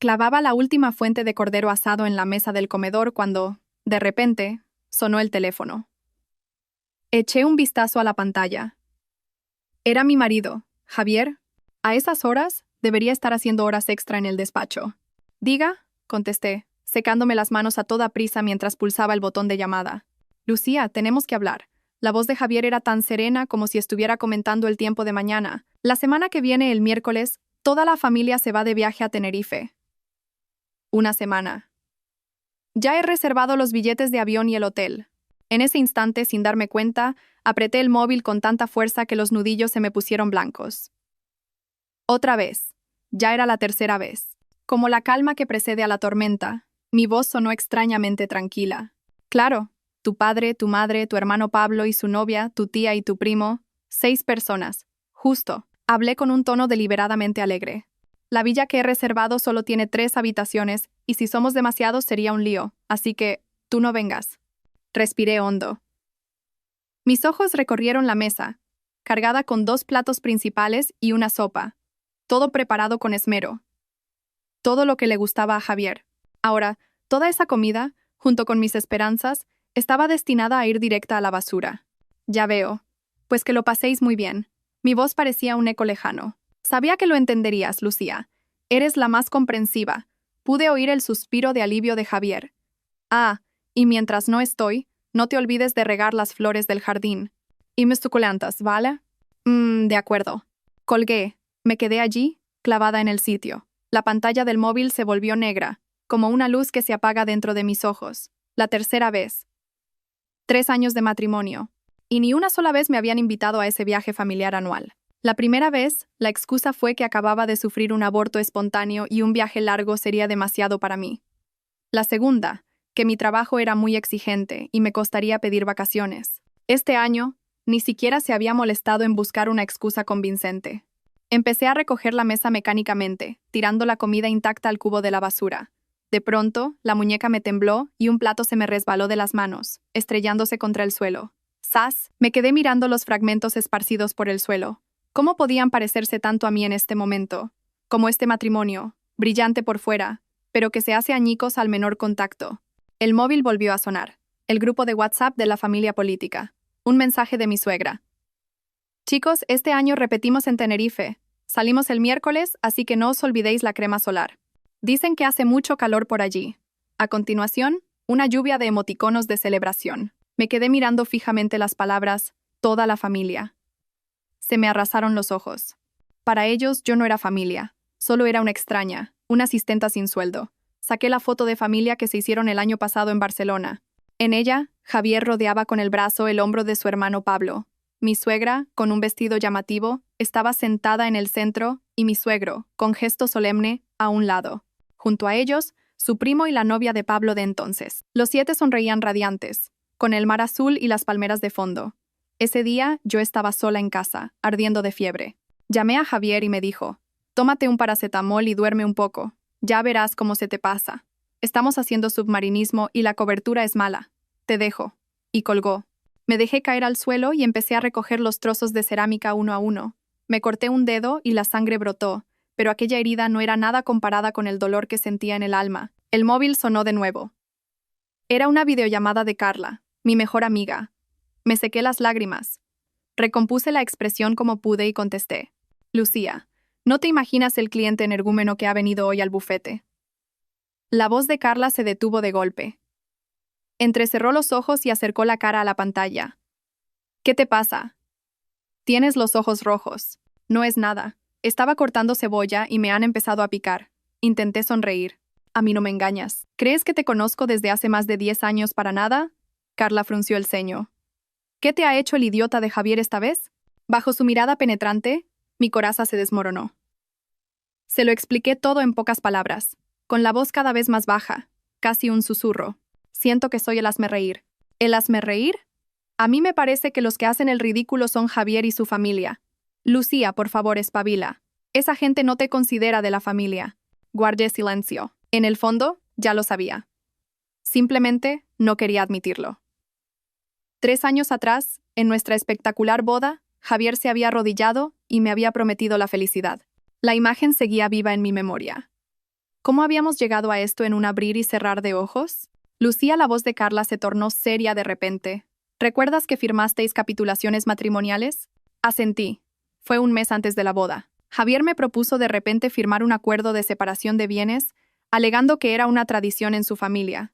Clavaba la última fuente de cordero asado en la mesa del comedor cuando, de repente, sonó el teléfono. Eché un vistazo a la pantalla. Era mi marido, Javier. A esas horas, debería estar haciendo horas extra en el despacho. Diga, contesté, secándome las manos a toda prisa mientras pulsaba el botón de llamada. Lucía, tenemos que hablar. La voz de Javier era tan serena como si estuviera comentando el tiempo de mañana. La semana que viene, el miércoles, toda la familia se va de viaje a Tenerife. Una semana. Ya he reservado los billetes de avión y el hotel. En ese instante, sin darme cuenta, apreté el móvil con tanta fuerza que los nudillos se me pusieron blancos. Otra vez. Ya era la tercera vez. Como la calma que precede a la tormenta, mi voz sonó extrañamente tranquila. Claro, tu padre, tu madre, tu hermano Pablo y su novia, tu tía y tu primo, 6 personas. Justo. Hablé con un tono deliberadamente alegre. La villa que he reservado solo tiene 3 habitaciones, y si somos demasiados sería un lío, así que, tú no vengas. Respiré hondo. Mis ojos recorrieron la mesa, cargada con 2 platos principales y una sopa. Todo preparado con esmero. Todo lo que le gustaba a Javier. Ahora, toda esa comida, junto con mis esperanzas, estaba destinada a ir directa a la basura. Ya veo. Pues que lo paséis muy bien. Mi voz parecía un eco lejano. Sabía que lo entenderías, Lucía. Eres la más comprensiva. Pude oír el suspiro de alivio de Javier. Ah, y mientras no estoy, no te olvides de regar las flores del jardín. Y mis suculentas, ¿vale? De acuerdo. Colgué. Me quedé allí, clavada en el sitio. La pantalla del móvil se volvió negra, como una luz que se apaga dentro de mis ojos. La tercera vez. 3 años de matrimonio. Y ni una sola vez me habían invitado a ese viaje familiar anual. La primera vez, la excusa fue que acababa de sufrir un aborto espontáneo y un viaje largo sería demasiado para mí. La segunda, que mi trabajo era muy exigente y me costaría pedir vacaciones. Este año, ni siquiera se había molestado en buscar una excusa convincente. Empecé a recoger la mesa mecánicamente, tirando la comida intacta al cubo de la basura. De pronto, la muñeca me tembló y un plato se me resbaló de las manos, estrellándose contra el suelo. ¡Zas! Me quedé mirando los fragmentos esparcidos por el suelo. ¿Cómo podían parecerse tanto a mí en este momento? Como este matrimonio, brillante por fuera, pero que se hace añicos al menor contacto. El móvil volvió a sonar. El grupo de WhatsApp de la familia política. Un mensaje de mi suegra. Chicos, este año repetimos en Tenerife. Salimos el miércoles, así que no os olvidéis la crema solar. Dicen que hace mucho calor por allí. A continuación, una lluvia de emoticonos de celebración. Me quedé mirando fijamente las palabras, toda la familia. Se me arrasaron los ojos. Para ellos yo no era familia, solo era una extraña, una asistenta sin sueldo. Saqué la foto de familia que se hicieron el año pasado en Barcelona. En ella, Javier rodeaba con el brazo el hombro de su hermano Pablo. Mi suegra, con un vestido llamativo, estaba sentada en el centro y mi suegro, con gesto solemne, a un lado. Junto a ellos, su primo y la novia de Pablo de entonces. Los 7 sonreían radiantes, con el mar azul y las palmeras de fondo. Ese día yo estaba sola en casa, ardiendo de fiebre. Llamé a Javier y me dijo, tómate un paracetamol y duerme un poco. Ya verás cómo se te pasa. Estamos haciendo submarinismo y la cobertura es mala. Te dejo. Y colgó. Me dejé caer al suelo y empecé a recoger los trozos de cerámica uno a uno. Me corté un dedo y la sangre brotó, pero aquella herida no era nada comparada con el dolor que sentía en el alma. El móvil sonó de nuevo. Era una videollamada de Carla, mi mejor amiga. Me sequé las lágrimas. Recompuse la expresión como pude y contesté. Lucía, no te imaginas el cliente energúmeno que ha venido hoy al bufete. La voz de Carla se detuvo de golpe. Entrecerró los ojos y acercó la cara a la pantalla. ¿Qué te pasa? Tienes los ojos rojos. No es nada. Estaba cortando cebolla y me han empezado a picar. Intenté sonreír. A mí no me engañas. ¿Crees que te conozco desde hace más de 10 años para nada? Carla frunció el ceño. ¿Qué te ha hecho el idiota de Javier esta vez? Bajo su mirada penetrante, mi coraza se desmoronó. Se lo expliqué todo en pocas palabras, con la voz cada vez más baja, casi un susurro. Siento que soy el hazmerreír. ¿El hazmerreír? A mí me parece que los que hacen el ridículo son Javier y su familia. Lucía, por favor, espabila. Esa gente no te considera de la familia. Guardé silencio. En el fondo, ya lo sabía. Simplemente no quería admitirlo. 3 años atrás, en nuestra espectacular boda, Javier se había arrodillado y me había prometido la felicidad. La imagen seguía viva en mi memoria. ¿Cómo habíamos llegado a esto en un abrir y cerrar de ojos? Lucía, la voz de Carla se tornó seria de repente. ¿Recuerdas que firmasteis capitulaciones matrimoniales? Asentí. Fue un mes antes de la boda. Javier me propuso de repente firmar un acuerdo de separación de bienes, alegando que era una tradición en su familia.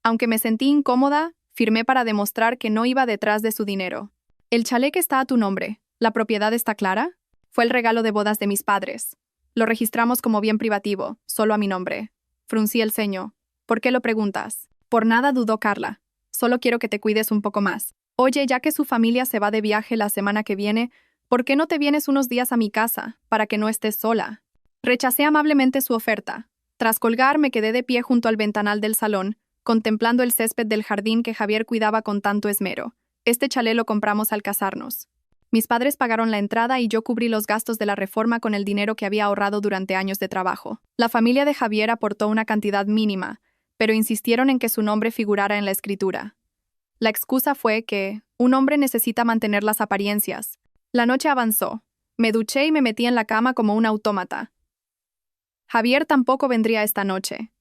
Aunque me sentí incómoda, firmé para demostrar que no iba detrás de su dinero. El chalet está a tu nombre. ¿La propiedad está clara? Fue el regalo de bodas de mis padres. Lo registramos como bien privativo, solo a mi nombre. Fruncí el ceño. ¿Por qué lo preguntas? Por nada, dudó Carla. Solo quiero que te cuides un poco más. Oye, ya que su familia se va de viaje la semana que viene, ¿por qué no te vienes unos días a mi casa, para que no estés sola? Rechacé amablemente su oferta. Tras colgar, me quedé de pie junto al ventanal del salón, contemplando el césped del jardín que Javier cuidaba con tanto esmero. Este chalet lo compramos al casarnos. Mis padres pagaron la entrada y yo cubrí los gastos de la reforma con el dinero que había ahorrado durante años de trabajo. La familia de Javier aportó una cantidad mínima, pero insistieron en que su nombre figurara en la escritura. La excusa fue que un hombre necesita mantener las apariencias. La noche avanzó. Me duché y me metí en la cama como un autómata. Javier tampoco vendría esta noche.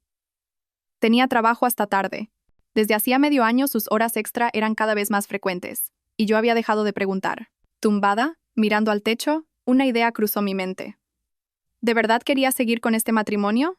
Tenía trabajo hasta tarde. Desde hacía medio año sus horas extra eran cada vez más frecuentes, y yo había dejado de preguntar. Tumbada, mirando al techo, una idea cruzó mi mente. ¿De verdad quería seguir con este matrimonio?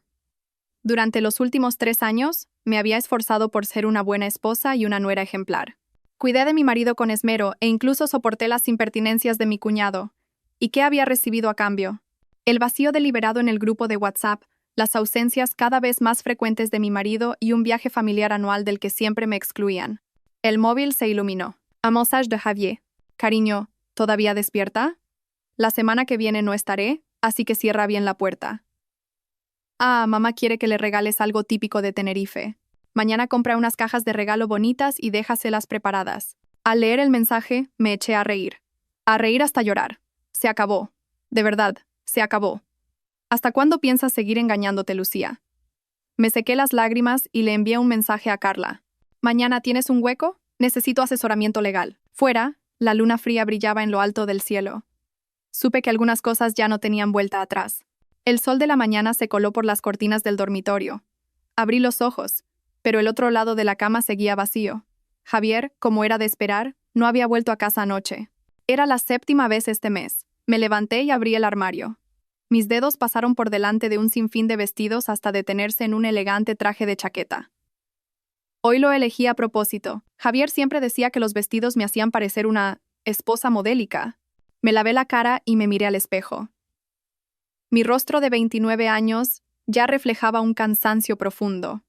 Durante los últimos 3 años, me había esforzado por ser una buena esposa y una nuera ejemplar. Cuidé de mi marido con esmero e incluso soporté las impertinencias de mi cuñado. ¿Y qué había recibido a cambio? El vacío deliberado en el grupo de WhatsApp, las ausencias cada vez más frecuentes de mi marido y un viaje familiar anual del que siempre me excluían. El móvil se iluminó. Un mensaje de Javier. Cariño, ¿todavía despierta? La semana que viene no estaré, así que cierra bien la puerta. Ah, mamá quiere que le regales algo típico de Tenerife. Mañana compra unas cajas de regalo bonitas y déjaselas preparadas. Al leer el mensaje, me eché a reír. A reír hasta llorar. Se acabó. De verdad, se acabó. ¿Hasta cuándo piensas seguir engañándote, Lucía? Me sequé las lágrimas y le envié un mensaje a Carla. ¿Mañana tienes un hueco? Necesito asesoramiento legal. Fuera, la luna fría brillaba en lo alto del cielo. Supe que algunas cosas ya no tenían vuelta atrás. El sol de la mañana se coló por las cortinas del dormitorio. Abrí los ojos, pero el otro lado de la cama seguía vacío. Javier, como era de esperar, no había vuelto a casa anoche. Era la 7ª vez este mes. Me levanté y abrí el armario. Mis dedos pasaron por delante de un sinfín de vestidos hasta detenerse en un elegante traje de chaqueta. Hoy lo elegí a propósito. Javier siempre decía que los vestidos me hacían parecer una esposa modélica. Me lavé la cara y me miré al espejo. Mi rostro de 29 años ya reflejaba un cansancio profundo.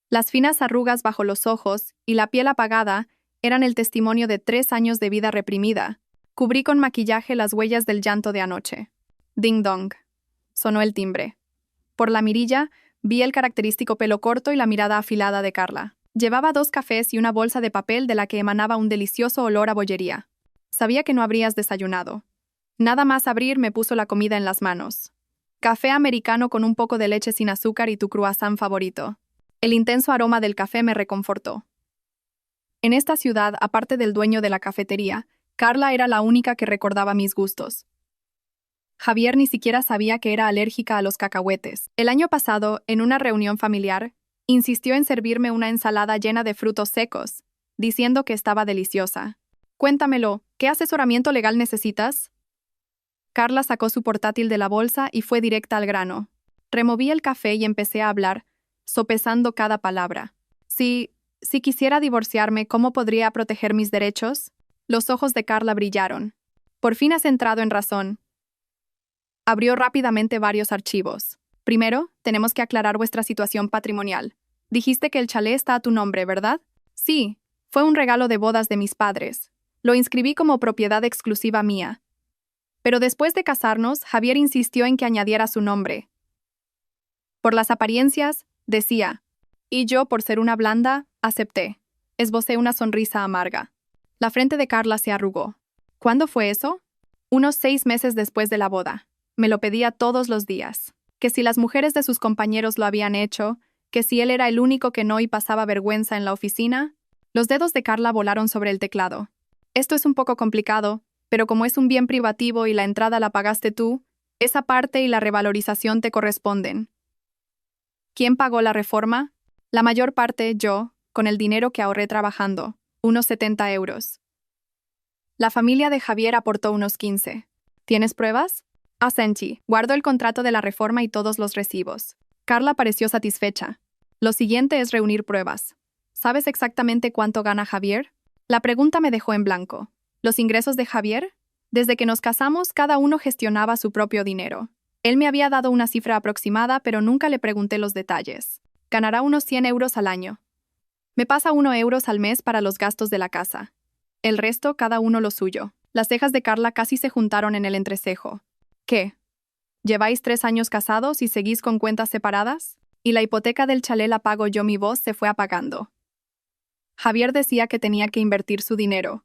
Las finas arrugas bajo los ojos y la piel apagada eran el testimonio de 3 años de vida reprimida. Cubrí con maquillaje las huellas del llanto de anoche. Ding dong. Sonó el timbre. Por la mirilla, vi el característico pelo corto y la mirada afilada de Carla. Llevaba 2 cafés y una bolsa de papel de la que emanaba un delicioso olor a bollería. Sabía que no habrías desayunado. Nada más abrir me puso la comida en las manos. Café americano con un poco de leche sin azúcar y tu croissant favorito. El intenso aroma del café me reconfortó. En esta ciudad, aparte del dueño de la cafetería, Carla era la única que recordaba mis gustos. Javier ni siquiera sabía que era alérgica a los cacahuetes. El año pasado, en una reunión familiar, insistió en servirme una ensalada llena de frutos secos, diciendo que estaba deliciosa. Cuéntamelo, ¿qué asesoramiento legal necesitas? Carla sacó su portátil de la bolsa y fue directa al grano. Removí el café y empecé a hablar, sopesando cada palabra. Si quisiera divorciarme, ¿cómo podría proteger mis derechos? Los ojos de Carla brillaron. Por fin has entrado en razón. Abrió rápidamente varios archivos. Primero, tenemos que aclarar vuestra situación patrimonial. Dijiste que el chalet está a tu nombre, ¿verdad? Sí, fue un regalo de bodas de mis padres. Lo inscribí como propiedad exclusiva mía. Pero después de casarnos, Javier insistió en que añadiera su nombre. Por las apariencias, decía, y yo, por ser una blanda, acepté. Esbocé una sonrisa amarga. La frente de Carla se arrugó. ¿Cuándo fue eso? Unos 6 meses después de la boda. Me lo pedía todos los días. Que si las mujeres de sus compañeros lo habían hecho, que si él era el único que no y pasaba vergüenza en la oficina. Los dedos de Carla volaron sobre el teclado. Esto es un poco complicado, pero como es un bien privativo y la entrada la pagaste tú, esa parte y la revalorización te corresponden. ¿Quién pagó la reforma? La mayor parte yo, con el dinero que ahorré trabajando, unos 70 euros. La familia de Javier aportó unos 15. ¿Tienes pruebas? Asentí. Guardo el contrato de la reforma y todos los recibos. Carla pareció satisfecha. Lo siguiente es reunir pruebas. ¿Sabes exactamente cuánto gana Javier? La pregunta me dejó en blanco. ¿Los ingresos de Javier? Desde que nos casamos, cada uno gestionaba su propio dinero. Él me había dado una cifra aproximada, pero nunca le pregunté los detalles. Ganará unos 100 euros al año. Me pasa 1 euro al mes para los gastos de la casa. El resto, cada uno lo suyo. Las cejas de Carla casi se juntaron en el entrecejo. ¿Qué? ¿Lleváis 3 años casados y seguís con cuentas separadas? Y la hipoteca del chalet la pago yo. Mi voz se fue apagando. Javier decía que tenía que invertir su dinero.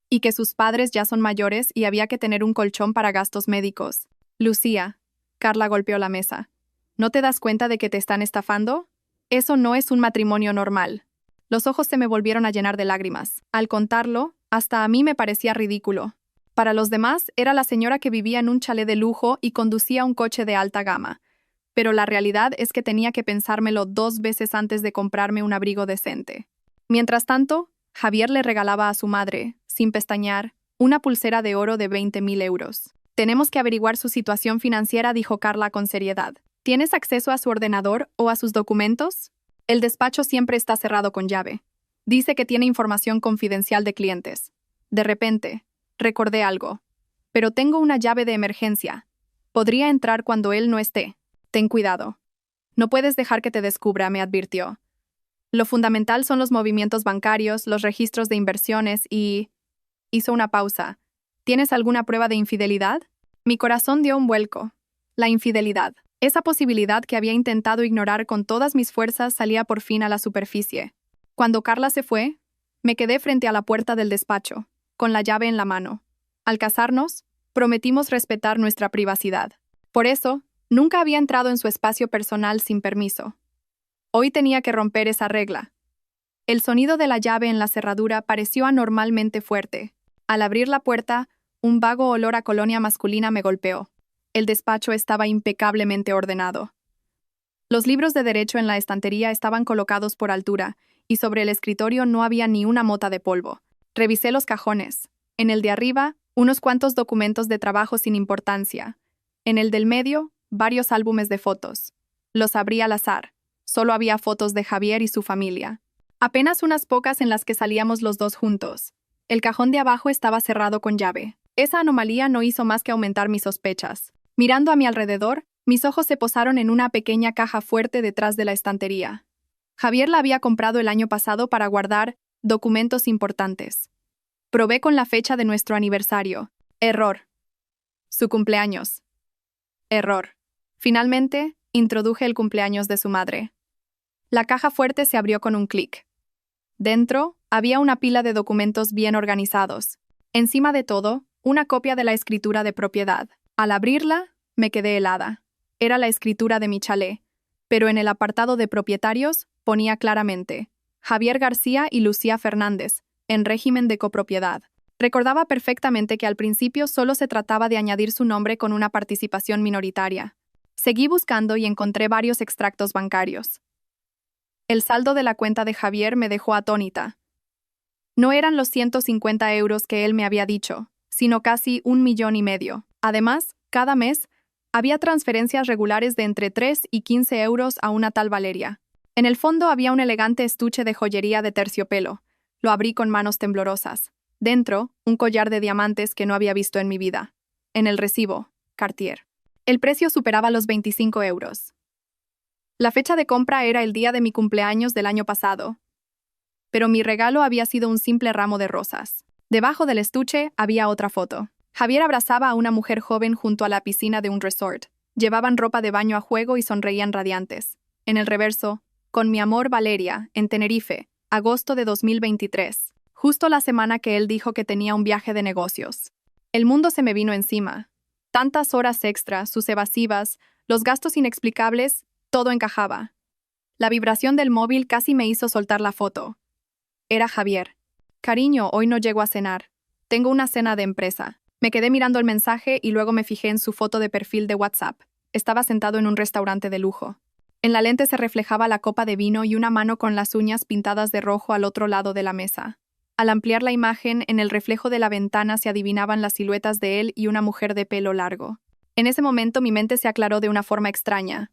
Y que sus padres ya son mayores y había que tener un colchón para gastos médicos. Lucía. Carla golpeó la mesa. ¿No te das cuenta de que te están estafando? Eso no es un matrimonio normal. Los ojos se me volvieron a llenar de lágrimas. Al contarlo, hasta a mí me parecía ridículo. Para los demás, era la señora que vivía en un chalet de lujo y conducía un coche de alta gama. Pero la realidad es que tenía que pensármelo 2 veces antes de comprarme un abrigo decente. Mientras tanto, Javier le regalaba a su madre, sin pestañear, una pulsera de oro de 20.000 euros. Tenemos que averiguar su situación financiera, dijo Carla con seriedad. ¿Tienes acceso a su ordenador o a sus documentos? El despacho siempre está cerrado con llave. Dice que tiene información confidencial de clientes. De repente, recordé algo. Pero tengo una llave de emergencia. Podría entrar cuando él no esté. Ten cuidado. No puedes dejar que te descubra, me advirtió. Lo fundamental son los movimientos bancarios, los registros de inversiones y... Hizo una pausa. ¿Tienes alguna prueba de infidelidad? Mi corazón dio un vuelco. La infidelidad. Esa posibilidad que había intentado ignorar con todas mis fuerzas salía por fin a la superficie. Cuando Carla se fue, me quedé frente a la puerta del despacho, con la llave en la mano. Al casarnos, prometimos respetar nuestra privacidad. Por eso, nunca había entrado en su espacio personal sin permiso. Hoy tenía que romper esa regla. El sonido de la llave en la cerradura pareció anormalmente fuerte. Al abrir la puerta, un vago olor a colonia masculina me golpeó. El despacho estaba impecablemente ordenado. Los libros de derecho en la estantería estaban colocados por altura, y sobre el escritorio no había ni una mota de polvo. Revisé los cajones. En el de arriba, unos cuantos documentos de trabajo sin importancia. En el del medio, varios álbumes de fotos. Los abrí al azar. Solo había fotos de Javier y su familia. Apenas unas pocas en las que salíamos los dos juntos. El cajón de abajo estaba cerrado con llave. Esa anomalía no hizo más que aumentar mis sospechas. Mirando a mi alrededor, mis ojos se posaron en una pequeña caja fuerte detrás de la estantería. Javier la había comprado el año pasado para guardar documentos importantes. Probé con la fecha de nuestro aniversario. Error. Su cumpleaños. Error. Finalmente, introduje el cumpleaños de su madre. La caja fuerte se abrió con un clic. Dentro, había una pila de documentos bien organizados. Encima de todo, una copia de la escritura de propiedad. Al abrirla, me quedé helada. Era la escritura de mi chalet, pero en el apartado de propietarios ponía claramente Javier García y Lucía Fernández, en régimen de copropiedad. Recordaba perfectamente que al principio solo se trataba de añadir su nombre con una participación minoritaria. Seguí buscando y encontré varios extractos bancarios. El saldo de la cuenta de Javier me dejó atónita. No eran los 150 euros que él me había dicho, sino casi 1,5 millones. Además, cada mes, había transferencias regulares de entre 3 y 15 euros a una tal Valeria. En el fondo había un elegante estuche de joyería de terciopelo. Lo abrí con manos temblorosas. Dentro, un collar de diamantes que no había visto en mi vida. En el recibo, Cartier. El precio superaba los 25 euros. La fecha de compra era el día de mi cumpleaños del año pasado. Pero mi regalo había sido un simple ramo de rosas. Debajo del estuche había otra foto. Javier abrazaba a una mujer joven junto a la piscina de un resort. Llevaban ropa de baño a juego y sonreían radiantes. En el reverso, con mi amor Valeria, en Tenerife, agosto de 2023, justo la semana que él dijo que tenía un viaje de negocios. El mundo se me vino encima. Tantas horas extra, sus evasivas, los gastos inexplicables, todo encajaba. La vibración del móvil casi me hizo soltar la foto. Era Javier. Cariño, hoy no llego a cenar. Tengo una cena de empresa. Me quedé mirando el mensaje y luego me fijé en su foto de perfil de WhatsApp. Estaba sentado en un restaurante de lujo. En la lente se reflejaba la copa de vino y una mano con las uñas pintadas de rojo al otro lado de la mesa. Al ampliar la imagen, en el reflejo de la ventana se adivinaban las siluetas de él y una mujer de pelo largo. En ese momento mi mente se aclaró de una forma extraña.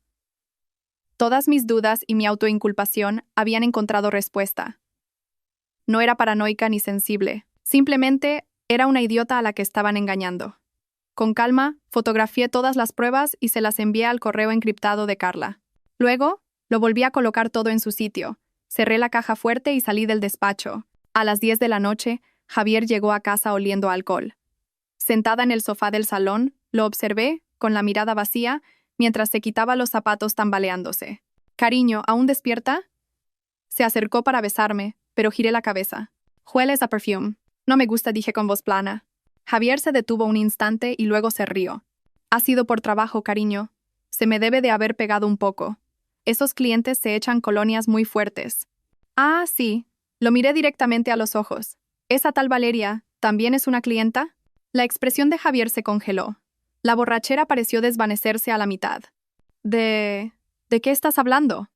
Todas mis dudas y mi autoinculpación habían encontrado respuesta. No era paranoica ni sensible, simplemente era una idiota a la que estaban engañando. Con calma, fotografié todas las pruebas y se las envié al correo encriptado de Carla. Luego, lo volví a colocar todo en su sitio. Cerré la caja fuerte y salí del despacho. A las 10 de la noche, Javier llegó a casa oliendo a alcohol. Sentada en el sofá del salón, lo observé, con la mirada vacía, mientras se quitaba los zapatos tambaleándose. «Cariño, ¿aún despierta?» Se acercó para besarme, pero giré la cabeza. «Hueles a perfume». «No me gusta», dije con voz plana. Javier se detuvo un instante y luego se rió. «Ha sido por trabajo, cariño. Se me debe de haber pegado un poco. Esos clientes se echan colonias muy fuertes». «Ah, sí». Lo miré directamente a los ojos. «¿Esa tal Valeria también es una clienta?» La expresión de Javier se congeló. La borrachera pareció desvanecerse a la mitad. ¿De qué estás hablando?»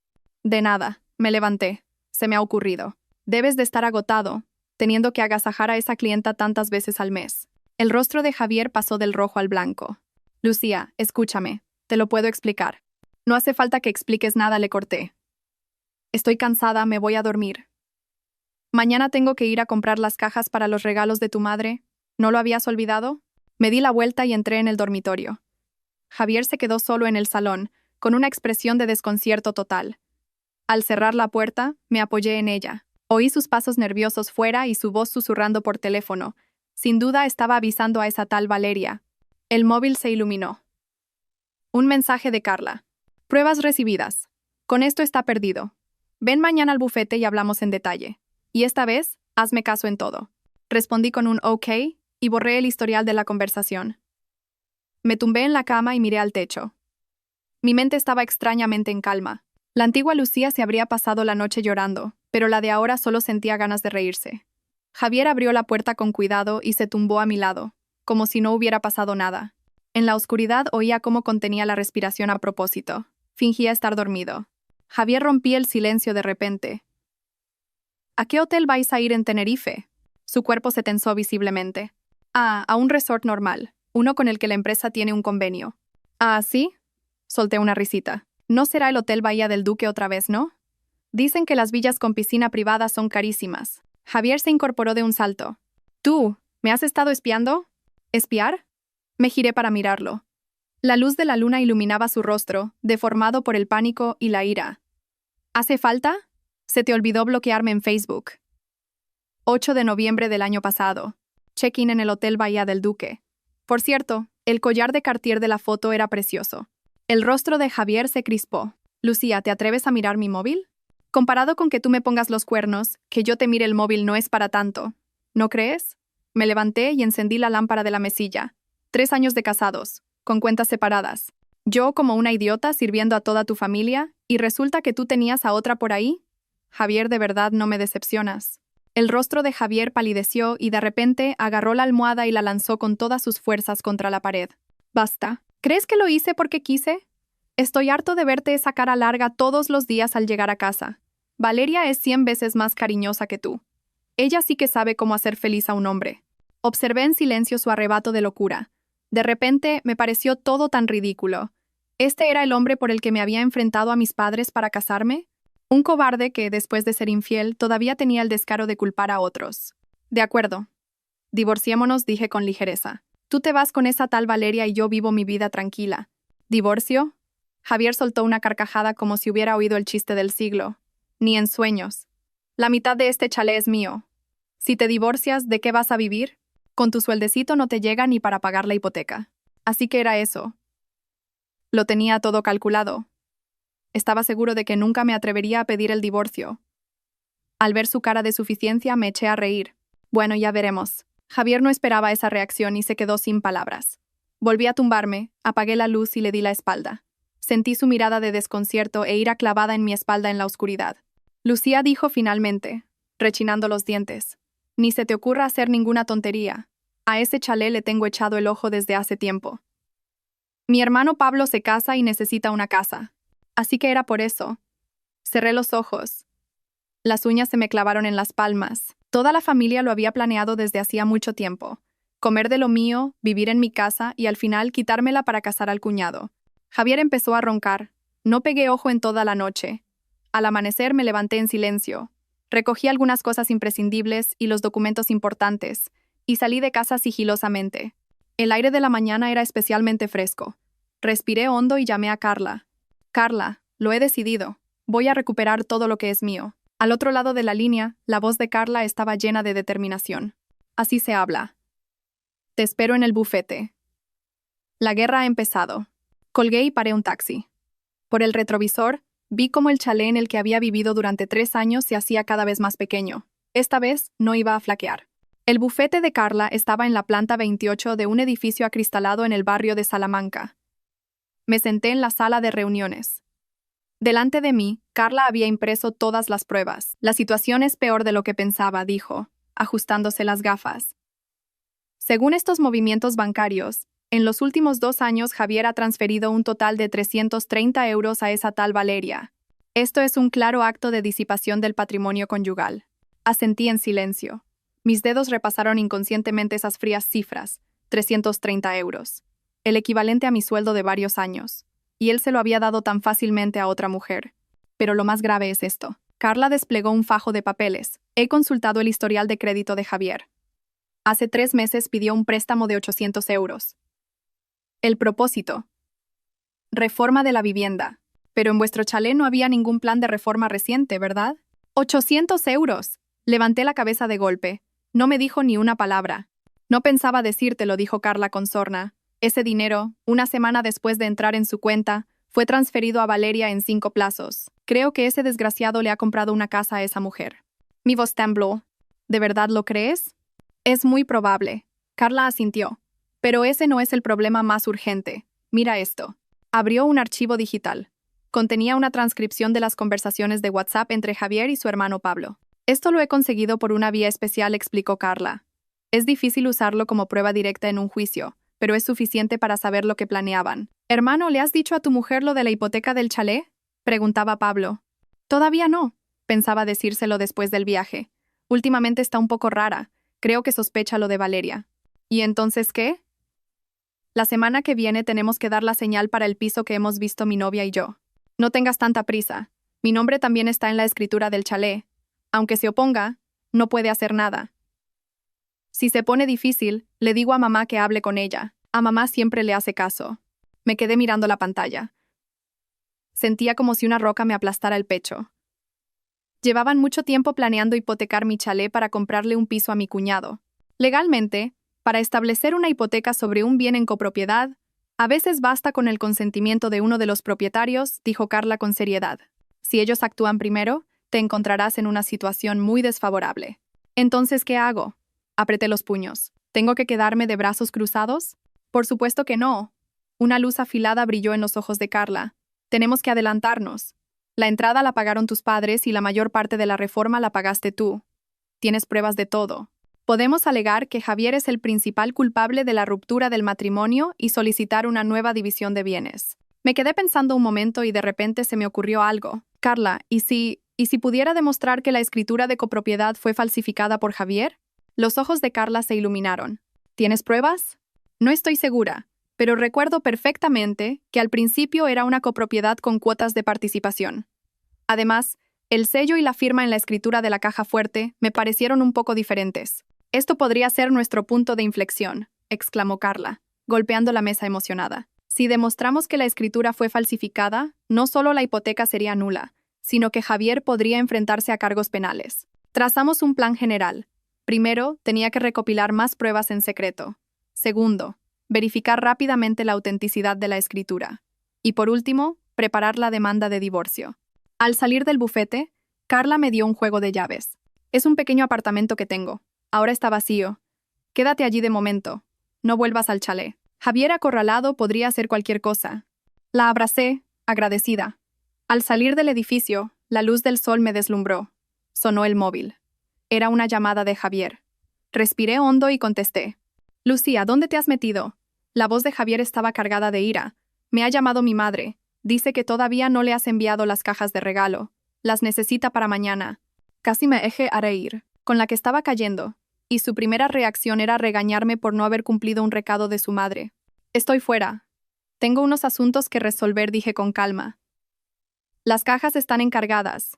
«De nada». Me levanté. «Se me ha ocurrido. Debes de estar agotado, teniendo que agasajar a esa clienta tantas veces al mes». El rostro de Javier pasó del rojo al blanco. «Lucía, escúchame. Te lo puedo explicar». «No hace falta que expliques nada», le corté. «Estoy cansada, me voy a dormir». «Mañana tengo que ir a comprar las cajas para los regalos de tu madre. ¿No lo habías olvidado?» Me di la vuelta y entré en el dormitorio. Javier se quedó solo en el salón, con una expresión de desconcierto total. Al cerrar la puerta, me apoyé en ella. Oí sus pasos nerviosos fuera y su voz susurrando por teléfono. Sin duda estaba avisando a esa tal Valeria. El móvil se iluminó. Un mensaje de Carla. «Pruebas recibidas. Con esto está perdido. Ven mañana al bufete y hablamos en detalle. Y esta vez, hazme caso en todo». Respondí con un OK y borré el historial de la conversación. Me tumbé en la cama y miré al techo. Mi mente estaba extrañamente en calma. La antigua Lucía se habría pasado la noche llorando, pero la de ahora solo sentía ganas de reírse. Javier abrió la puerta con cuidado y se tumbó a mi lado, como si no hubiera pasado nada. En la oscuridad oía cómo contenía la respiración a propósito. Fingía estar dormido. Javier rompía el silencio de repente. «¿A qué hotel vais a ir en Tenerife?» Su cuerpo se tensó visiblemente. «Ah, a un resort normal, uno con el que la empresa tiene un convenio». «Ah, ¿sí?» Solté una risita. «No será el Hotel Bahía del Duque otra vez, ¿no?» Dicen que las villas con piscina privada son carísimas. Javier se incorporó de un salto. «¿Tú? ¿Me has estado espiando?» «¿Espiar?» Me giré para mirarlo. La luz de la luna iluminaba su rostro, deformado por el pánico y la ira. «¿Hace falta?» «Se te olvidó bloquearme en Facebook». 8 de noviembre del año pasado. Check-in en el Hotel Bahía del Duque. Por cierto, el collar de Cartier de la foto era precioso. El rostro de Javier se crispó. «Lucía, ¿te atreves a mirar mi móvil?» «Comparado con que tú me pongas los cuernos, que yo te mire el móvil no es para tanto. ¿No crees?» Me levanté y encendí la lámpara de la mesilla. 3 años de casados, con cuentas separadas. Yo como una idiota sirviendo a toda tu familia, y resulta que tú tenías a otra por ahí. Javier, de verdad no me decepcionas. El rostro de Javier palideció y de repente agarró la almohada y la lanzó con todas sus fuerzas contra la pared. «Basta. ¿Crees que lo hice porque quise? Estoy harto de verte esa cara larga todos los días al llegar a casa. Valeria es 100 veces más cariñosa que tú. Ella sí que sabe cómo hacer feliz a un hombre». Observé en silencio su arrebato de locura. De repente me pareció todo tan ridículo. ¿Este era el hombre por el que me había enfrentado a mis padres para casarme? Un cobarde que, después de ser infiel, todavía tenía el descaro de culpar a otros. «De acuerdo. Divorciémonos», dije con ligereza. «Tú te vas con esa tal Valeria y yo vivo mi vida tranquila». «¿Divorcio?» Javier soltó una carcajada como si hubiera oído el chiste del siglo. «Ni en sueños. La mitad de este chalet es mío. Si te divorcias, ¿de qué vas a vivir? Con tu sueldecito no te llega ni para pagar la hipoteca». Así que era eso. Lo tenía todo calculado. Estaba seguro de que nunca me atrevería a pedir el divorcio. Al ver su cara de suficiencia, me eché a reír. Bueno, ya veremos. Javier no esperaba esa reacción y se quedó sin palabras. Volví a tumbarme, apagué la luz y le di la espalda. Sentí su mirada de desconcierto e ira clavada en mi espalda en la oscuridad. Lucía dijo finalmente, rechinando los dientes. «Ni se te ocurra hacer ninguna tontería. A ese chalet le tengo echado el ojo desde hace tiempo. Mi hermano Pablo se casa y necesita una casa. Así que era por eso. Cerré los ojos. Las uñas se me clavaron en las palmas. Toda la familia lo había planeado desde hacía mucho tiempo. Comer de lo mío, vivir en mi casa y al final quitármela para casar al cuñado. Javier empezó a roncar. No pegué ojo en toda la noche. Al amanecer me levanté en silencio. Recogí algunas cosas imprescindibles y los documentos importantes, y salí de casa sigilosamente. El aire de la mañana era especialmente fresco. Respiré hondo y llamé a Carla. Carla, lo he decidido. Voy a recuperar todo lo que es mío. Al otro lado de la línea, la voz de Carla estaba llena de determinación. Así se habla. Te espero en el bufete. La guerra ha empezado. Colgué y paré un taxi. Por el retrovisor, vi cómo el chalet en el que había vivido durante 3 años se hacía cada vez más pequeño. Esta vez no iba a flaquear. El bufete de Carla estaba en la planta 28 de un edificio acristalado en el barrio de Salamanca. Me senté en la sala de reuniones. Delante de mí, Carla había impreso todas las pruebas. La situación es peor de lo que pensaba, dijo, ajustándose las gafas. Según estos movimientos bancarios, en los últimos 2 años Javier ha transferido un total de 330 euros a esa tal Valeria. Esto es un claro acto de disipación del patrimonio conyugal. Asentí en silencio. Mis dedos repasaron inconscientemente esas frías cifras, 330 euros. El equivalente a mi sueldo de varios años. Y él se lo había dado tan fácilmente a otra mujer. Pero lo más grave es esto. Carla desplegó un fajo de papeles. He consultado el historial de crédito de Javier. Hace 3 meses pidió un préstamo de 800 euros. El propósito. Reforma de la vivienda. Pero en vuestro chalet no había ningún plan de reforma reciente, ¿verdad? 800 euros. Levanté la cabeza de golpe. No me dijo ni una palabra. No pensaba decírtelo, dijo Carla con sorna. Ese dinero, una semana después de entrar en su cuenta, fue transferido a Valeria en 5 plazos. Creo que ese desgraciado le ha comprado una casa a esa mujer. Mi voz tembló. ¿De verdad lo crees? Es muy probable. Carla asintió. Pero ese no es el problema más urgente. Mira esto. Abrió un archivo digital. Contenía una transcripción de las conversaciones de WhatsApp entre Javier y su hermano Pablo. Esto lo he conseguido por una vía especial, explicó Carla. Es difícil usarlo como prueba directa en un juicio, pero es suficiente para saber lo que planeaban. «Hermano, ¿le has dicho a tu mujer lo de la hipoteca del chalet?», preguntaba Pablo. «Todavía no», pensaba decírselo después del viaje. «Últimamente está un poco rara. Creo que sospecha lo de Valeria». «¿Y entonces qué?». «La semana que viene tenemos que dar la señal para el piso que hemos visto mi novia y yo. No tengas tanta prisa. Mi nombre también está en la escritura del chalet. Aunque se oponga, no puede hacer nada. Si se pone difícil, le digo a mamá que hable con ella. A mamá siempre le hace caso». Me quedé mirando la pantalla. Sentía como si una roca me aplastara el pecho. Llevaban mucho tiempo planeando hipotecar mi chalet para comprarle un piso a mi cuñado. Legalmente, para establecer una hipoteca sobre un bien en copropiedad, a veces basta con el consentimiento de uno de los propietarios, dijo Carla con seriedad. Si ellos actúan primero, te encontrarás en una situación muy desfavorable. Entonces, ¿qué hago? Apreté los puños. ¿Tengo que quedarme de brazos cruzados? Por supuesto que no. Una luz afilada brilló en los ojos de Carla. Tenemos que adelantarnos. La entrada la pagaron tus padres y la mayor parte de la reforma la pagaste tú. Tienes pruebas de todo. Podemos alegar que Javier es el principal culpable de la ruptura del matrimonio y solicitar una nueva división de bienes. Me quedé pensando un momento y de repente se me ocurrió algo. Carla, ¿y si pudiera demostrar que la escritura de copropiedad fue falsificada por Javier? Los ojos de Carla se iluminaron. ¿Tienes pruebas? No estoy segura, pero recuerdo perfectamente que al principio era una copropiedad con cuotas de participación. Además, el sello y la firma en la escritura de la caja fuerte me parecieron un poco diferentes. Esto podría ser nuestro punto de inflexión, exclamó Carla, golpeando la mesa emocionada. Si demostramos que la escritura fue falsificada, no solo la hipoteca sería nula, sino que Javier podría enfrentarse a cargos penales. Trazamos un plan general. Primero, tenía que recopilar más pruebas en secreto. Segundo, verificar rápidamente la autenticidad de la escritura. Y por último, preparar la demanda de divorcio. Al salir del bufete, Carla me dio un juego de llaves. Es un pequeño apartamento que tengo. Ahora está vacío. Quédate allí de momento. No vuelvas al chalet. Javier acorralado podría hacer cualquier cosa. La abracé, agradecida. Al salir del edificio, la luz del sol me deslumbró. Sonó el móvil. Era una llamada de Javier. Respiré hondo y contesté. «Lucía, ¿dónde te has metido?» La voz de Javier estaba cargada de ira. «Me ha llamado mi madre. Dice que todavía no le has enviado las cajas de regalo. Las necesita para mañana. Casi me eché a reír, con la que estaba cayendo, y su primera reacción era regañarme por no haber cumplido un recado de su madre. Estoy fuera. Tengo unos asuntos que resolver, dije con calma. Las cajas están encargadas.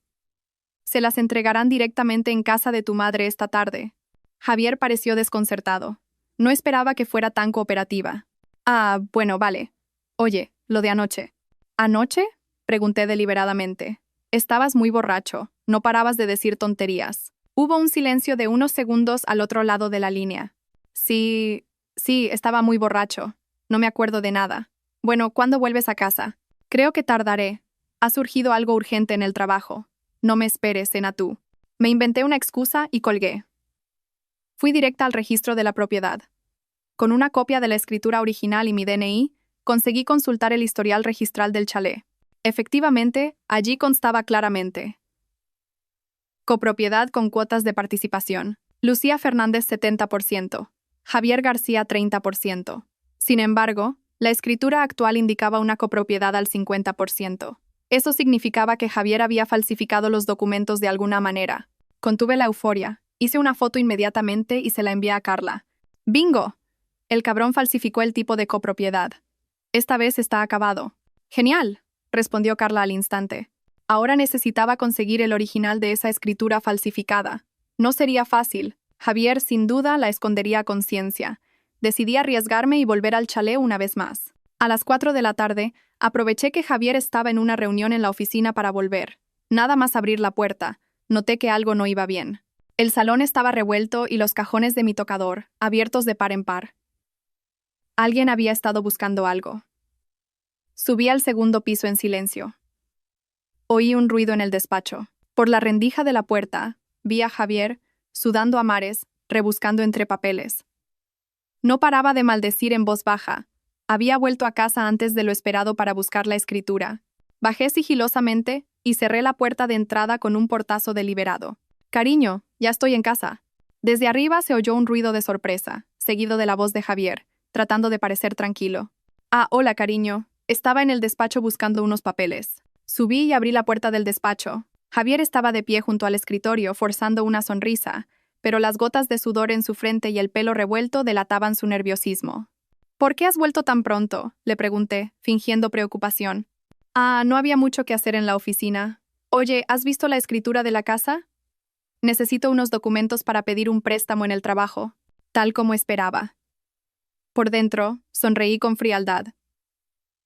Se las entregarán directamente en casa de tu madre esta tarde. Javier pareció desconcertado. No esperaba que fuera tan cooperativa. Ah, bueno, vale. Oye, lo de anoche. ¿Anoche? Pregunté deliberadamente. Estabas muy borracho. No parabas de decir tonterías. Hubo un silencio de unos segundos al otro lado de la línea. Sí, estaba muy borracho. No me acuerdo de nada. Bueno, ¿cuándo vuelves a casa? Creo que tardaré. Ha surgido algo urgente en el trabajo. No me esperes, cena tú. Me inventé una excusa y colgué. Fui directa al registro de la propiedad. Con una copia de la escritura original y mi DNI, conseguí consultar el historial registral del chalet. Efectivamente, allí constaba claramente: copropiedad con cuotas de participación. Lucía Fernández 70%, Javier García 30%. Sin embargo, la escritura actual indicaba una copropiedad al 50%. Eso significaba que Javier había falsificado los documentos de alguna manera. Contuve la euforia, hice una foto inmediatamente y se la envié a Carla. ¡Bingo! El cabrón falsificó el tipo de copropiedad. Esta vez está acabado. ¡Genial!, respondió Carla al instante. Ahora necesitaba conseguir el original de esa escritura falsificada. No sería fácil. Javier, sin duda, la escondería a conciencia. Decidí arriesgarme y volver al chalet una vez más. A las 4 de la tarde, aproveché que Javier estaba en una reunión en la oficina para volver. Nada más abrir la puerta, noté que algo no iba bien. El salón estaba revuelto y los cajones de mi tocador, abiertos de par en par. Alguien había estado buscando algo. Subí al segundo piso en silencio. Oí un ruido en el despacho. Por la rendija de la puerta, vi a Javier, sudando a mares, rebuscando entre papeles. No paraba de maldecir en voz baja. Había vuelto a casa antes de lo esperado para buscar la escritura. Bajé sigilosamente y cerré la puerta de entrada con un portazo deliberado. «Cariño, ya estoy en casa». Desde arriba se oyó un ruido de sorpresa, seguido de la voz de Javier, tratando de parecer tranquilo. «Ah, hola, cariño». Estaba en el despacho buscando unos papeles. Subí y abrí la puerta del despacho. Javier estaba de pie junto al escritorio, forzando una sonrisa, pero las gotas de sudor en su frente y el pelo revuelto delataban su nerviosismo. «¿Por qué has vuelto tan pronto?», le pregunté, fingiendo preocupación. «Ah, no había mucho que hacer en la oficina. Oye, ¿has visto la escritura de la casa? Necesito unos documentos para pedir un préstamo en el trabajo», tal como esperaba. Por dentro, sonreí con frialdad.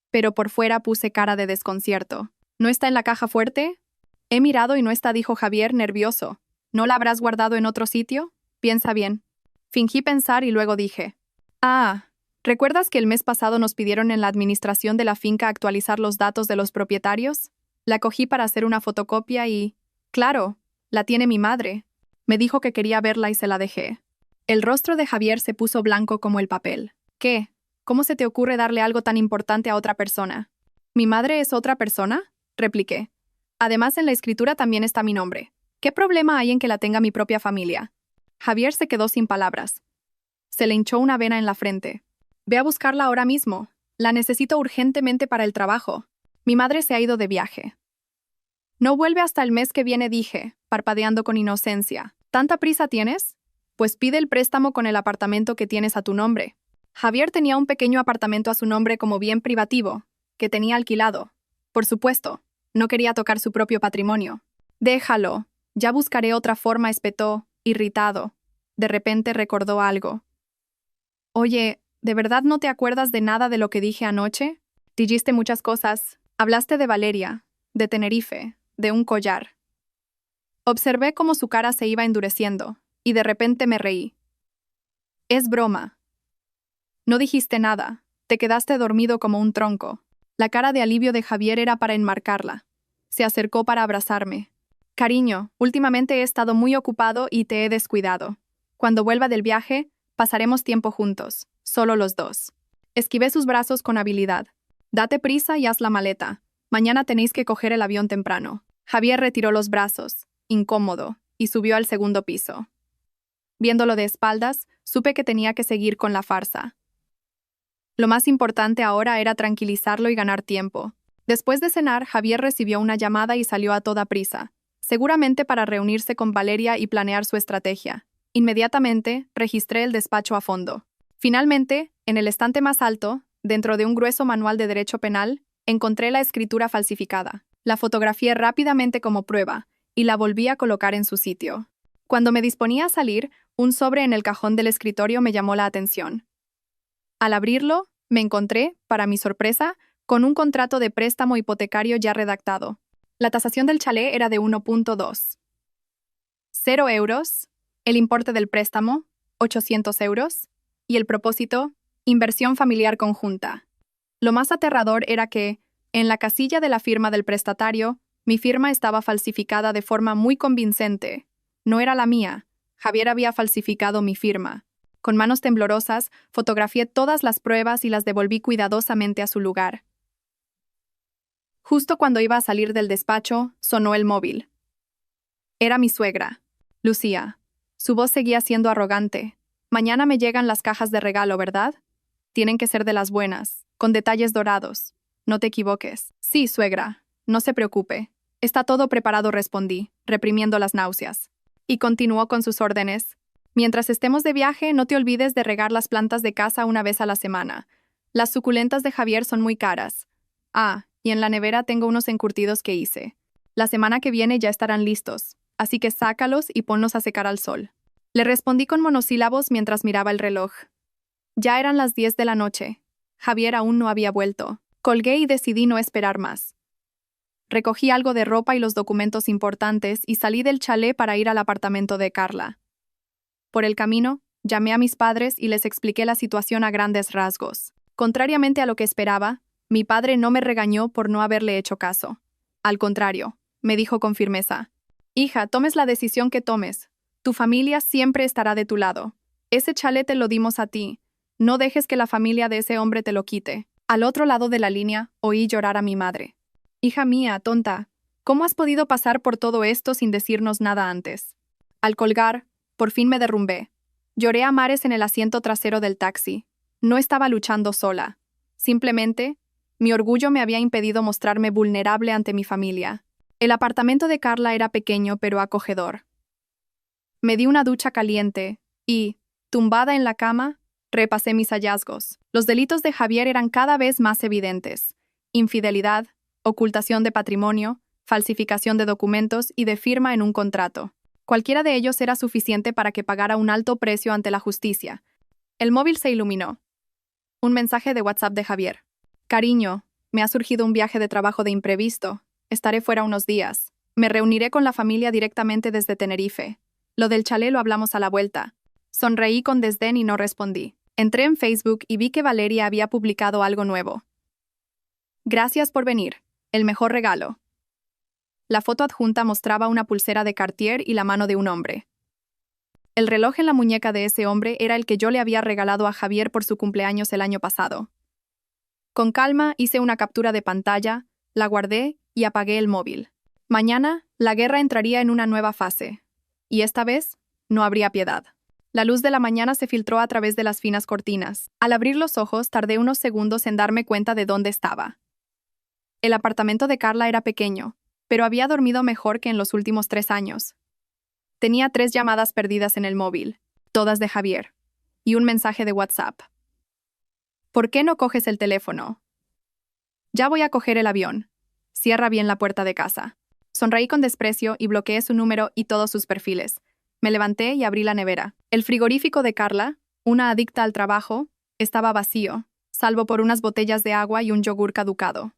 Pero por fuera puse cara de desconcierto. «¿No está en la caja fuerte?» «He mirado y no está», dijo Javier, nervioso. «¿No la habrás guardado en otro sitio? Piensa bien». Fingí pensar y luego dije: «Ah, ¿recuerdas que el mes pasado nos pidieron en la administración de la finca actualizar los datos de los propietarios? La cogí para hacer una fotocopia y... claro, la tiene mi madre. Me dijo que quería verla y se la dejé». El rostro de Javier se puso blanco como el papel. «¿Qué? ¿Cómo se te ocurre darle algo tan importante a otra persona?» «¿Mi madre es otra persona?», repliqué. «Además, en la escritura también está mi nombre. ¿Qué problema hay en que la tenga mi propia familia?». Javier se quedó sin palabras. Se le hinchó una vena en la frente. «Ve a buscarla ahora mismo. La necesito urgentemente para el trabajo. Mi madre se ha ido de viaje». «No vuelve hasta el mes que viene», dije, parpadeando con inocencia. «¿Tanta prisa tienes? Pues pide el préstamo con el apartamento que tienes a tu nombre». Javier tenía un pequeño apartamento a su nombre como bien privativo, que tenía alquilado. Por supuesto, no quería tocar su propio patrimonio. «Déjalo, ya buscaré otra forma», espetó, irritado. De repente recordó algo. «Oye, ¿de verdad no te acuerdas de nada de lo que dije anoche? Dijiste muchas cosas. Hablaste de Valeria, de Tenerife, de un collar». Observé cómo su cara se iba endureciendo, y de repente me reí. «Es broma. No dijiste nada, te quedaste dormido como un tronco». La cara de alivio de Javier era para enmarcarla. Se acercó para abrazarme. «Cariño, últimamente he estado muy ocupado y te he descuidado. Cuando vuelva del viaje, pasaremos tiempo juntos, solo los dos». Esquivé sus brazos con habilidad. «Date prisa y haz la maleta. Mañana tenéis que coger el avión temprano». Javier retiró los brazos, incómodo, y subió al segundo piso. Viéndolo de espaldas, supe que tenía que seguir con la farsa. Lo más importante ahora era tranquilizarlo y ganar tiempo. Después de cenar, Javier recibió una llamada y salió a toda prisa, seguramente para reunirse con Valeria y planear su estrategia. Inmediatamente, registré el despacho a fondo. Finalmente, en el estante más alto, dentro de un grueso manual de derecho penal, encontré la escritura falsificada. La fotografié rápidamente como prueba y la volví a colocar en su sitio. Cuando me disponía a salir, un sobre en el cajón del escritorio me llamó la atención. Al abrirlo, me encontré, para mi sorpresa, con un contrato de préstamo hipotecario ya redactado. La tasación del chalet era de 1.2. 0 euros, el importe del préstamo, 800 euros, y el propósito, inversión familiar conjunta. Lo más aterrador era que, en la casilla de la firma del prestatario, mi firma estaba falsificada de forma muy convincente. No era la mía. Javier había falsificado mi firma. Con manos temblorosas, fotografié todas las pruebas y las devolví cuidadosamente a su lugar. Justo cuando iba a salir del despacho, sonó el móvil. Era mi suegra, Lucía. Su voz seguía siendo arrogante. Mañana me llegan las cajas de regalo, ¿verdad? Tienen que ser de las buenas, con detalles dorados. No te equivoques. Sí, suegra, no se preocupe. Está todo preparado, respondí, reprimiendo las náuseas. Y continuó con sus órdenes. Mientras estemos de viaje, no te olvides de regar las plantas de casa una vez a la semana. Las suculentas de Javier son muy caras. Ah, y en la nevera tengo unos encurtidos que hice. La semana que viene ya estarán listos, así que sácalos y ponlos a secar al sol. Le respondí con monosílabos mientras miraba el reloj. Ya eran las 10 de la noche. Javier aún no había vuelto. Colgué y decidí no esperar más. Recogí algo de ropa y los documentos importantes y salí del chalet para ir al apartamento de Carla. Por el camino, llamé a mis padres y les expliqué la situación a grandes rasgos. Contrariamente a lo que esperaba, mi padre no me regañó por no haberle hecho caso. Al contrario, me dijo con firmeza: «Hija, tomes la decisión que tomes. Tu familia siempre estará de tu lado. Ese chalet te lo dimos a ti. No dejes que la familia de ese hombre te lo quite». Al otro lado de la línea, oí llorar a mi madre. «Hija mía, tonta, ¿cómo has podido pasar por todo esto sin decirnos nada antes?» Al colgar, por fin me derrumbé. Lloré a mares en el asiento trasero del taxi. No estaba luchando sola. Simplemente, mi orgullo me había impedido mostrarme vulnerable ante mi familia. El apartamento de Carla era pequeño pero acogedor. Me di una ducha caliente y, tumbada en la cama, repasé mis hallazgos. Los delitos de Javier eran cada vez más evidentes: infidelidad, ocultación de patrimonio, falsificación de documentos y de firma en un contrato. Cualquiera de ellos era suficiente para que pagara un alto precio ante la justicia. El móvil se iluminó. Un mensaje de WhatsApp de Javier. «Cariño, me ha surgido un viaje de trabajo de imprevisto. Estaré fuera unos días. Me reuniré con la familia directamente desde Tenerife. Lo del chalet lo hablamos a la vuelta». Sonreí con desdén y no respondí. Entré en Facebook y vi que Valeria había publicado algo nuevo. «Gracias por venir. El mejor regalo». La foto adjunta mostraba una pulsera de Cartier y la mano de un hombre. El reloj en la muñeca de ese hombre era el que yo le había regalado a Javier por su cumpleaños el año pasado. Con calma hice una captura de pantalla, la guardé y apagué el móvil. Mañana, la guerra entraría en una nueva fase. Y esta vez, no habría piedad. La luz de la mañana se filtró a través de las finas cortinas. Al abrir los ojos, tardé unos segundos en darme cuenta de dónde estaba. El apartamento de Carla era pequeño, pero había dormido mejor que en los últimos 3 años. Tenía 3 llamadas perdidas en el móvil, todas de Javier, y un mensaje de WhatsApp. «¿Por qué no coges el teléfono? Ya voy a coger el avión. Cierra bien la puerta de casa». Sonreí con desprecio y bloqueé su número y todos sus perfiles. Me levanté y abrí la nevera. El frigorífico de Carla, una adicta al trabajo, estaba vacío, salvo por unas botellas de agua y un yogur caducado.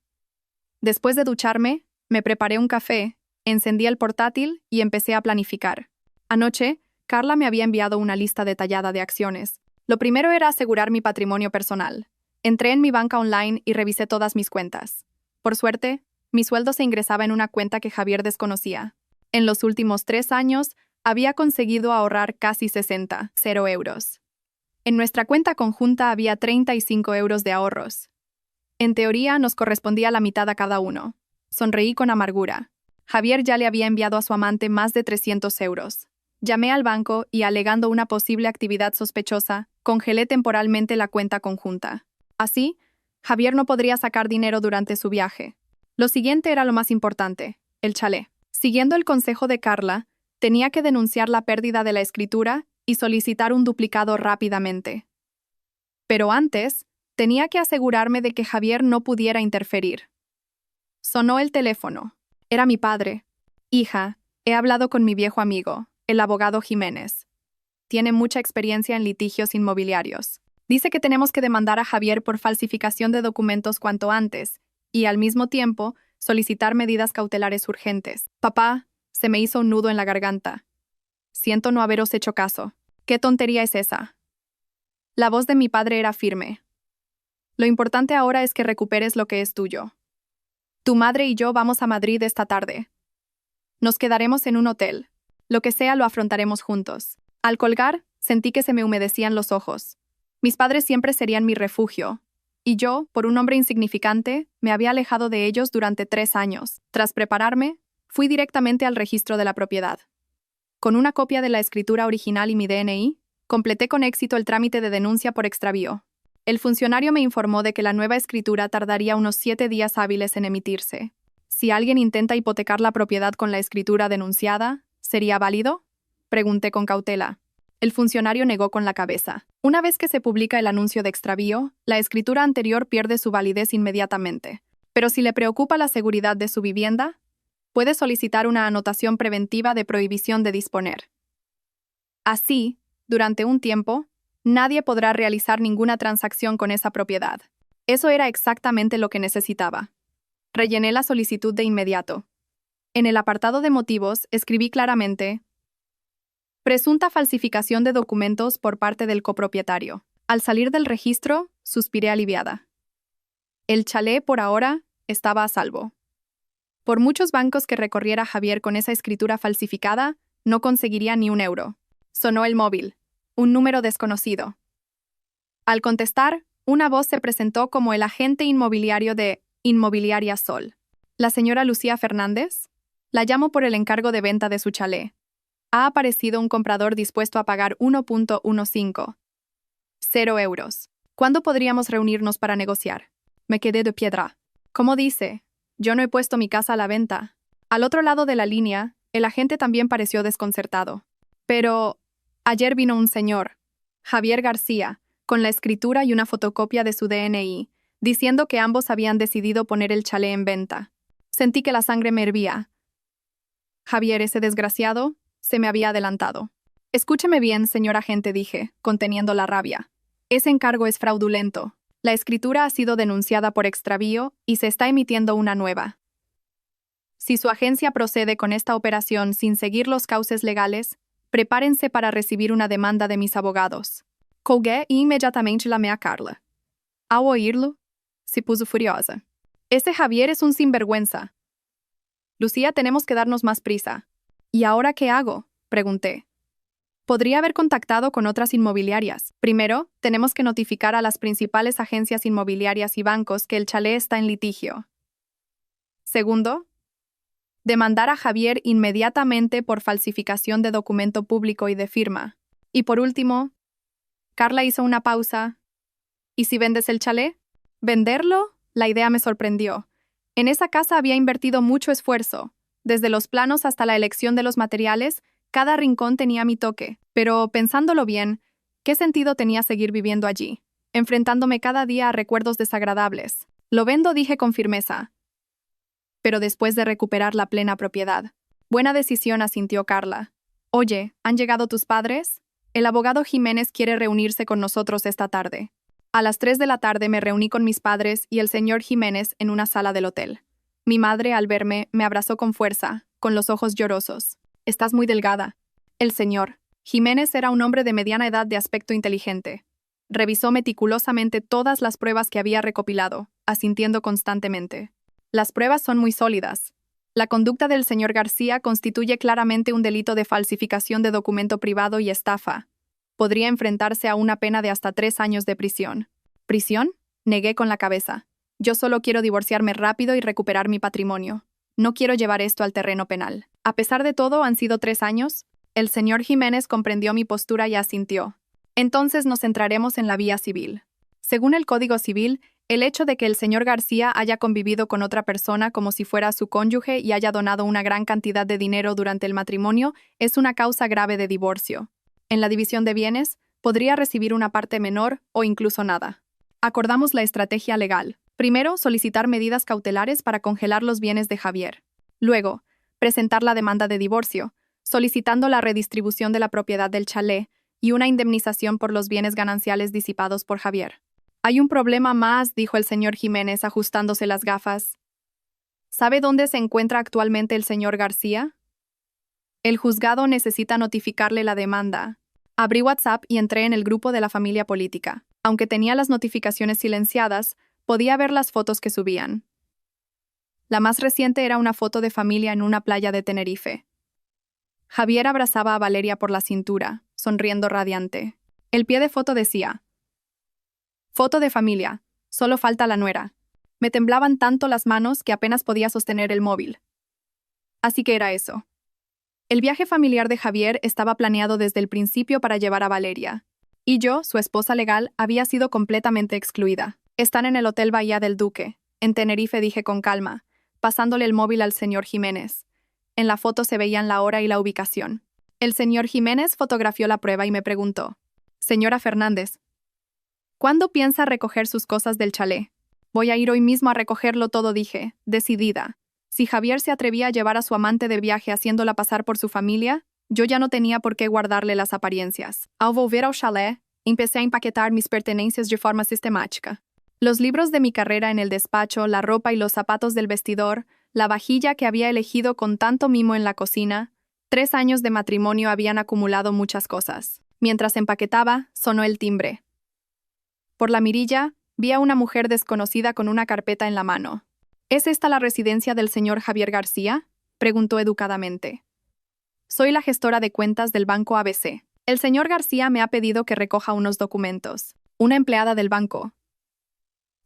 Después de ducharme, me preparé un café, encendí el portátil y empecé a planificar. Anoche, Carla me había enviado una lista detallada de acciones. Lo primero era asegurar mi patrimonio personal. Entré en mi banca online y revisé todas mis cuentas. Por suerte, mi sueldo se ingresaba en una cuenta que Javier desconocía. En los últimos 3 años, había conseguido ahorrar casi 0 euros. En nuestra cuenta conjunta había 35 euros de ahorros. En teoría, nos correspondía la mitad a cada uno. Sonreí con amargura. Javier ya le había enviado a su amante más de 300 euros. Llamé al banco y, alegando una posible actividad sospechosa, congelé temporalmente la cuenta conjunta. Así, Javier no podría sacar dinero durante su viaje. Lo siguiente era lo más importante, el chalé. Siguiendo el consejo de Carla, tenía que denunciar la pérdida de la escritura y solicitar un duplicado rápidamente. Pero antes, tenía que asegurarme de que Javier no pudiera interferir. Sonó el teléfono. Era mi padre. Hija, he hablado con mi viejo amigo, el abogado Jiménez. Tiene mucha experiencia en litigios inmobiliarios. Dice que tenemos que demandar a Javier por falsificación de documentos cuanto antes y, al mismo tiempo, solicitar medidas cautelares urgentes. Papá, se me hizo un nudo en la garganta. Siento no haberos hecho caso. ¿Qué tontería es esa? La voz de mi padre era firme. Lo importante ahora es que recuperes lo que es tuyo. Tu madre y yo vamos a Madrid esta tarde. Nos quedaremos en un hotel. Lo que sea lo afrontaremos juntos. Al colgar, sentí que se me humedecían los ojos. Mis padres siempre serían mi refugio. Y yo, por un hombre insignificante, me había alejado de ellos durante 3 años. Tras prepararme, fui directamente al registro de la propiedad. Con una copia de la escritura original y mi DNI, completé con éxito el trámite de denuncia por extravío. El funcionario me informó de que la nueva escritura tardaría unos 7 días hábiles en emitirse. Si alguien intenta hipotecar la propiedad con la escritura denunciada, ¿sería válido? Pregunté con cautela. El funcionario negó con la cabeza. Una vez que se publica el anuncio de extravío, la escritura anterior pierde su validez inmediatamente. Pero si le preocupa la seguridad de su vivienda, puede solicitar una anotación preventiva de prohibición de disponer. Así, durante un tiempo, nadie podrá realizar ninguna transacción con esa propiedad. Eso era exactamente lo que necesitaba. Rellené la solicitud de inmediato. En el apartado de motivos, escribí claramente: presunta falsificación de documentos por parte del copropietario. Al salir del registro, suspiré aliviada. El chalé, por ahora, estaba a salvo. Por muchos bancos que recorriera Javier con esa escritura falsificada, no conseguiría ni un euro. Sonó el móvil. Un número desconocido. Al contestar, una voz se presentó como el agente inmobiliario de Inmobiliaria Sol. ¿La señora Lucía Fernández? La llamo por el encargo de venta de su chalé. Ha aparecido un comprador dispuesto a pagar 1.15. 0 euros. ¿Cuándo podríamos reunirnos para negociar? Me quedé de piedra. ¿Cómo dice? Yo no he puesto mi casa a la venta. Al otro lado de la línea, el agente también pareció desconcertado. Pero ayer vino un señor, Javier García, con la escritura y una fotocopia de su DNI, diciendo que ambos habían decidido poner el chalé en venta. Sentí que la sangre me hervía. Javier, ese desgraciado, se me había adelantado. Escúcheme bien, señor agente, dije, conteniendo la rabia. Ese encargo es fraudulento. La escritura ha sido denunciada por extravío y se está emitiendo una nueva. Si su agencia procede con esta operación sin seguir los cauces legales, prepárense para recibir una demanda de mis abogados. Colgué e imediatamente llamé a Carla. Ao oírlo, se puso furiosa. Ese Javier es un sinvergüenza. Lucía, tenemos que darnos más prisa. ¿Y ahora qué hago?, pregunté. Podría haber contactado con otras inmobiliarias. Primero, tenemos que notificar a las principales agencias inmobiliarias y bancos que el chalé está en litigio. Segundo, demandar a Javier inmediatamente por falsificación de documento público y de firma. Y por último, Carla hizo una pausa. ¿Y si vendes el chalé? ¿Venderlo? La idea me sorprendió. En esa casa había invertido mucho esfuerzo. Desde los planos hasta la elección de los materiales, cada rincón tenía mi toque. Pero, pensándolo bien, ¿qué sentido tenía seguir viviendo allí, enfrentándome cada día a recuerdos desagradables? Lo vendo, dije con firmeza. Pero después de recuperar la plena propiedad. Buena decisión, asintió Carla. Oye, ¿han llegado tus padres? El abogado Jiménez quiere reunirse con nosotros esta tarde. A las 3 de la tarde me reuní con mis padres y el señor Jiménez en una sala del hotel. Mi madre, al verme, me abrazó con fuerza, con los ojos llorosos. Estás muy delgada. El señor Jiménez era un hombre de mediana edad de aspecto inteligente. Revisó meticulosamente todas las pruebas que había recopilado, asintiendo constantemente. Las pruebas son muy sólidas. La conducta del señor García constituye claramente un delito de falsificación de documento privado y estafa. Podría enfrentarse a una pena de hasta 3 años de prisión. ¿Prisión? Negué con la cabeza. Yo solo quiero divorciarme rápido y recuperar mi patrimonio. No quiero llevar esto al terreno penal. A pesar de todo, han sido 3 años. El señor Jiménez comprendió mi postura y asintió. Entonces nos centraremos en la vía civil. Según el Código Civil, El hecho de que el señor García haya convivido con otra persona como si fuera su cónyuge y haya donado una gran cantidad de dinero durante el matrimonio es una causa grave de divorcio. En la división de bienes, podría recibir una parte menor o incluso nada. Acordamos la estrategia legal. Primero, solicitar medidas cautelares para congelar los bienes de Javier. Luego, presentar la demanda de divorcio, solicitando la redistribución de la propiedad del chalet y una indemnización por los bienes gananciales disipados por Javier. Hay un problema más, dijo el señor Jiménez ajustándose las gafas. ¿Sabe dónde se encuentra actualmente el señor García? El juzgado necesita notificarle la demanda. Abrí WhatsApp y entré en el grupo de la familia política. Aunque tenía las notificaciones silenciadas, podía ver las fotos que subían. La más reciente era una foto de familia en una playa de Tenerife. Javier abrazaba a Valeria por la cintura, sonriendo radiante. El pie de foto decía: foto de familia, solo falta la nuera. Me temblaban tanto las manos que apenas podía sostener el móvil. Así que era eso. El viaje familiar de Javier estaba planeado desde el principio para llevar a Valeria. Y yo, su esposa legal, había sido completamente excluida. Están en el Hotel Bahía del Duque, en Tenerife, dije con calma, pasándole el móvil al señor Jiménez. En la foto se veían la hora y la ubicación. El señor Jiménez fotografió la prueba y me preguntó: señora Fernández, ¿cuándo piensa recoger sus cosas del chalet? Voy a ir hoy mismo a recogerlo todo, dije, decidida. Si Javier se atrevía a llevar a su amante de viaje haciéndola pasar por su familia, yo ya no tenía por qué guardarle las apariencias. Al volver al chalet, empecé a empaquetar mis pertenencias de forma sistemática. Los libros de mi carrera en el despacho, la ropa y los zapatos del vestidor, la vajilla que había elegido con tanto mimo en la cocina. 3 años de matrimonio habían acumulado muchas cosas. Mientras empaquetaba, sonó el timbre. Por la mirilla, vi a una mujer desconocida con una carpeta en la mano. ¿Es esta la residencia del señor Javier García?, preguntó educadamente. Soy la gestora de cuentas del banco ABC. El señor García me ha pedido que recoja unos documentos. Una empleada del banco.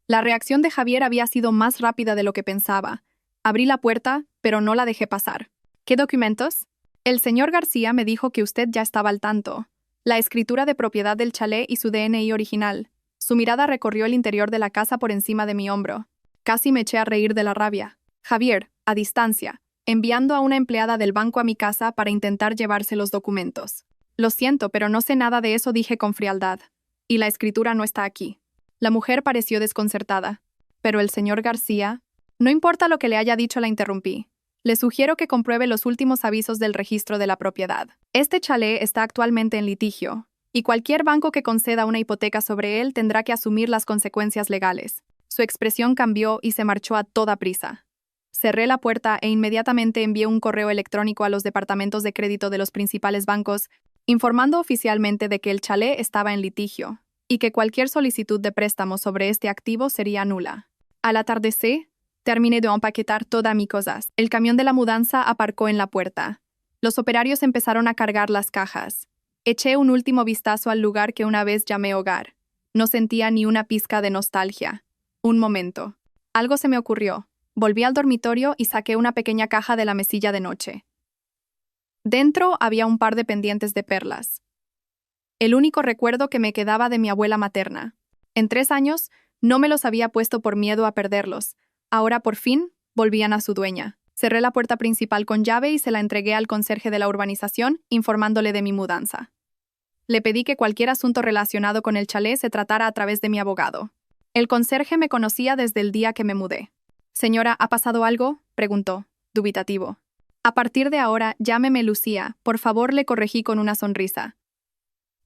La reacción de Javier había sido más rápida de lo que pensaba. Abrí la puerta, pero no la dejé pasar. ¿Qué documentos? El señor García me dijo que usted ya estaba al tanto. La escritura de propiedad del chalet y su DNI original. Su mirada recorrió el interior de la casa por encima de mi hombro. Casi me eché a reír de la rabia. Javier, a distancia, enviando a una empleada del banco a mi casa para intentar llevarse los documentos. Lo siento, pero no sé nada de eso, dije con frialdad. Y la escritura no está aquí. La mujer pareció desconcertada. Pero el señor García... No importa lo que le haya dicho, la interrumpí. Le sugiero que compruebe los últimos avisos del registro de la propiedad. Este chalet está actualmente en litigio, y cualquier banco que conceda una hipoteca sobre él tendrá que asumir las consecuencias legales. Su expresión cambió y se marchó a toda prisa. Cerré la puerta e inmediatamente envié un correo electrónico a los departamentos de crédito de los principales bancos, informando oficialmente de que el chalet estaba en litigio y que cualquier solicitud de préstamo sobre este activo sería nula. Al atardecer, terminé de empaquetar todas mis cosas. El camión de la mudanza aparcó en la puerta. Los operarios empezaron a cargar las cajas. Eché un último vistazo al lugar que una vez llamé hogar. No sentía ni una pizca de nostalgia. Un momento. Algo se me ocurrió. Volví al dormitorio y saqué una pequeña caja de la mesilla de noche. Dentro había un par de pendientes de perlas. El único recuerdo que me quedaba de mi abuela materna. En 3 años, no me los había puesto por miedo a perderlos. Ahora, por fin, volvían a su dueña. Cerré la puerta principal con llave y se la entregué al conserje de la urbanización, informándole de mi mudanza. Le pedí que cualquier asunto relacionado con el chalet se tratara a través de mi abogado. El conserje me conocía desde el día que me mudé. «Señora, ¿ha pasado algo?», preguntó, dubitativo. «A partir de ahora, llámeme Lucía, por favor», le corregí con una sonrisa.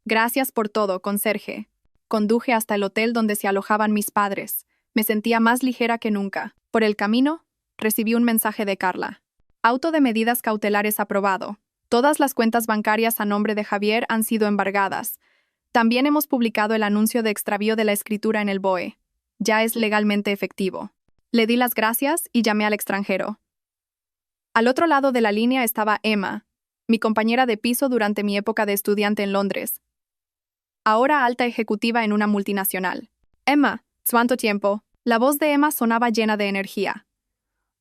«Gracias por todo, conserje». Conduje hasta el hotel donde se alojaban mis padres. Me sentía más ligera que nunca. Por el camino, recibí un mensaje de Carla. Auto de medidas cautelares aprobado. Todas las cuentas bancarias a nombre de Javier han sido embargadas. También hemos publicado el anuncio de extravío de la escritura en el BOE. Ya es legalmente efectivo. Le di las gracias y llamé al extranjero. Al otro lado de la línea estaba Emma, mi compañera de piso durante mi época de estudiante en Londres. Ahora alta ejecutiva en una multinacional. «Emma, ¿cuánto tiempo?». La voz de Emma sonaba llena de energía.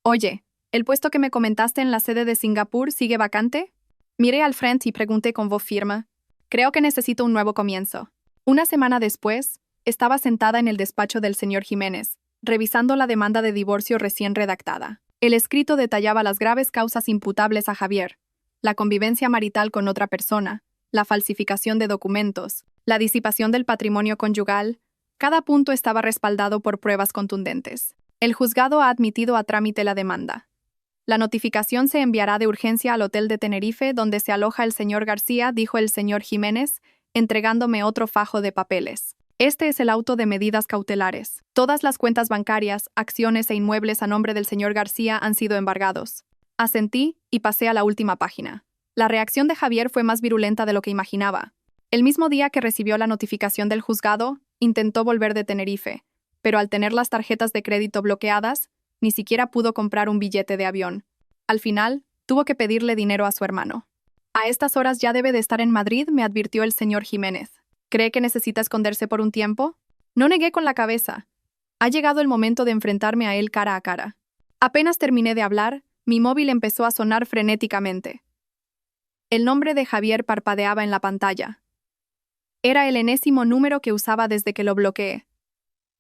«Oye, ¿el puesto que me comentaste en la sede de Singapur sigue vacante?». Miré al frente y pregunté con voz firme. «Creo que necesito un nuevo comienzo». Una semana después, estaba sentada en el despacho del señor Jiménez, revisando la demanda de divorcio recién redactada. El escrito detallaba las graves causas imputables a Javier: la convivencia marital con otra persona, la falsificación de documentos, la disipación del patrimonio conyugal. Cada punto estaba respaldado por pruebas contundentes. El juzgado ha admitido a trámite la demanda. La notificación se enviará de urgencia al hotel de Tenerife donde se aloja el señor García, dijo el señor Jiménez, entregándome otro fajo de papeles. Este es el auto de medidas cautelares. Todas las cuentas bancarias, acciones e inmuebles a nombre del señor García han sido embargados. Asentí y pasé a la última página. La reacción de Javier fue más virulenta de lo que imaginaba. El mismo día que recibió la notificación del juzgado, intentó volver de Tenerife, pero al tener las tarjetas de crédito bloqueadas, ni siquiera pudo comprar un billete de avión. Al final, tuvo que pedirle dinero a su hermano. A estas horas ya debe de estar en Madrid, me advirtió el señor Jiménez. ¿Cree que necesita esconderse por un tiempo? No negué con la cabeza. Ha llegado el momento de enfrentarme a él cara a cara. Apenas terminé de hablar, mi móvil empezó a sonar frenéticamente. El nombre de Javier parpadeaba en la pantalla. Era el enésimo número que usaba desde que lo bloqueé.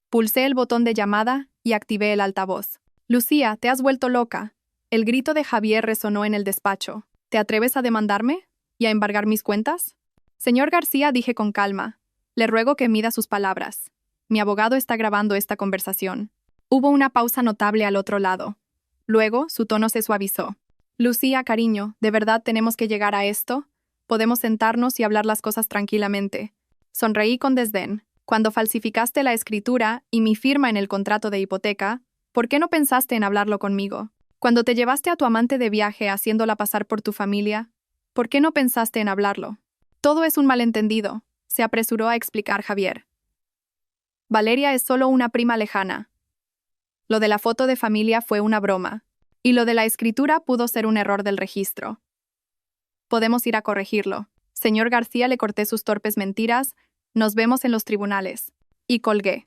Pulsé el botón de llamada y activé el altavoz. Lucía, te has vuelto loca. El grito de Javier resonó en el despacho. ¿Te atreves a demandarme? ¿Y a embargar mis cuentas? Señor García, dije con calma. Le ruego que mida sus palabras. Mi abogado está grabando esta conversación. Hubo una pausa notable al otro lado. Luego, su tono se suavizó. Lucía, cariño, ¿de verdad tenemos que llegar a esto? Podemos sentarnos y hablar las cosas tranquilamente. Sonreí con desdén. Cuando falsificaste la escritura y mi firma en el contrato de hipoteca, ¿por qué no pensaste en hablarlo conmigo? Cuando te llevaste a tu amante de viaje haciéndola pasar por tu familia, ¿por qué no pensaste en hablarlo? Todo es un malentendido, se apresuró a explicar Javier. Valeria es solo una prima lejana. Lo de la foto de familia fue una broma, y lo de la escritura pudo ser un error del registro. Podemos ir a corregirlo. Señor García, le corté sus torpes mentiras. Nos vemos en los tribunales. Y colgué.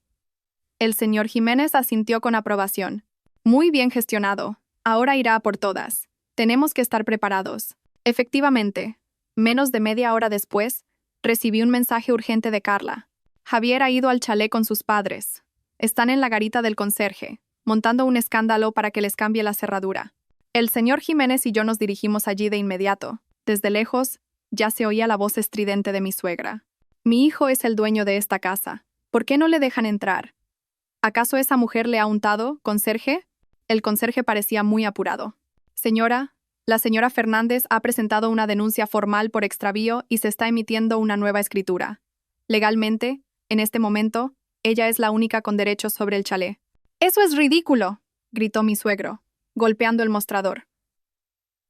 El señor Jiménez asintió con aprobación. Muy bien gestionado. Ahora irá a por todas. Tenemos que estar preparados. Efectivamente, menos de media hora después, recibí un mensaje urgente de Carla. Javier ha ido al chalet con sus padres. Están en la garita del conserje, montando un escándalo para que les cambie la cerradura. El señor Jiménez y yo nos dirigimos allí de inmediato. Desde lejos, ya se oía la voz estridente de mi suegra. Mi hijo es el dueño de esta casa. ¿Por qué no le dejan entrar? ¿Acaso esa mujer le ha untado, conserje? El conserje parecía muy apurado. Señora, la señora Fernández ha presentado una denuncia formal por extravío y se está emitiendo una nueva escritura. Legalmente, en este momento, ella es la única con derechos sobre el chalet. ¡Eso es ridículo!, gritó mi suegro, golpeando el mostrador.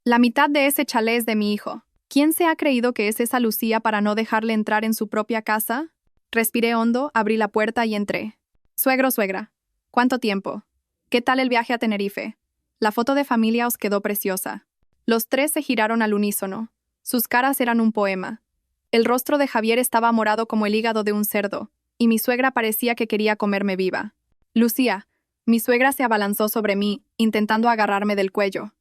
La mitad de ese chalet es de mi hijo. ¿Quién se ha creído que es esa Lucía para no dejarle entrar en su propia casa? Respiré hondo, abrí la puerta y entré. Suegro, suegra, ¿cuánto tiempo? ¿Qué tal el viaje a Tenerife? La foto de familia os quedó preciosa. Los tres se giraron al unísono. Sus caras eran un poema. El rostro de Javier estaba morado como el hígado de un cerdo, y mi suegra parecía que quería comerme viva. Lucía, mi suegra se abalanzó sobre mí, intentando agarrarme del cuello.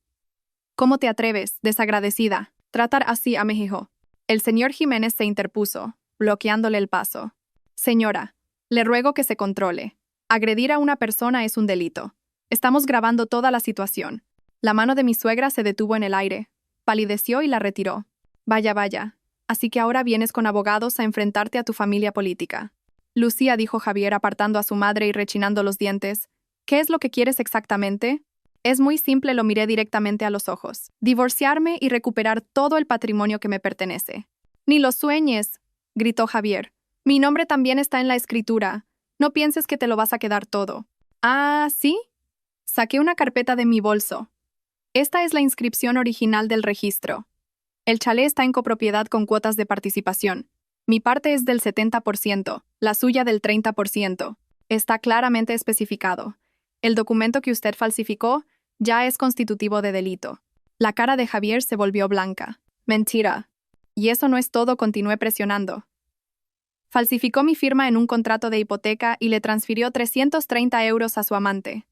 ¿Cómo te atreves, desagradecida, tratar así a mi hijo? El señor Jiménez se interpuso, bloqueándole el paso. Señora, le ruego que se controle. Agredir a una persona es un delito. Estamos grabando toda la situación. La mano de mi suegra se detuvo en el aire, palideció y la retiró. Vaya, vaya. Así que ahora vienes con abogados a enfrentarte a tu familia política. Lucía, dijo Javier apartando a su madre y rechinando los dientes. ¿Qué es lo que quieres exactamente? Es muy simple, lo miré directamente a los ojos. Divorciarme y recuperar todo el patrimonio que me pertenece. Ni lo sueñes, gritó Javier. Mi nombre también está en la escritura. No pienses que te lo vas a quedar todo. ¿Ah, sí? Saqué una carpeta de mi bolso. Esta es la inscripción original del registro. El chalet está en copropiedad con cuotas de participación. Mi parte es del 70%, la suya del 30%. Está claramente especificado. El documento que usted falsificó ya es constitutivo de delito. La cara de Javier se volvió blanca. Mentira. Y eso no es todo, continué presionando. Falsificó mi firma en un contrato de hipoteca y le transfirió 330 euros a su amante.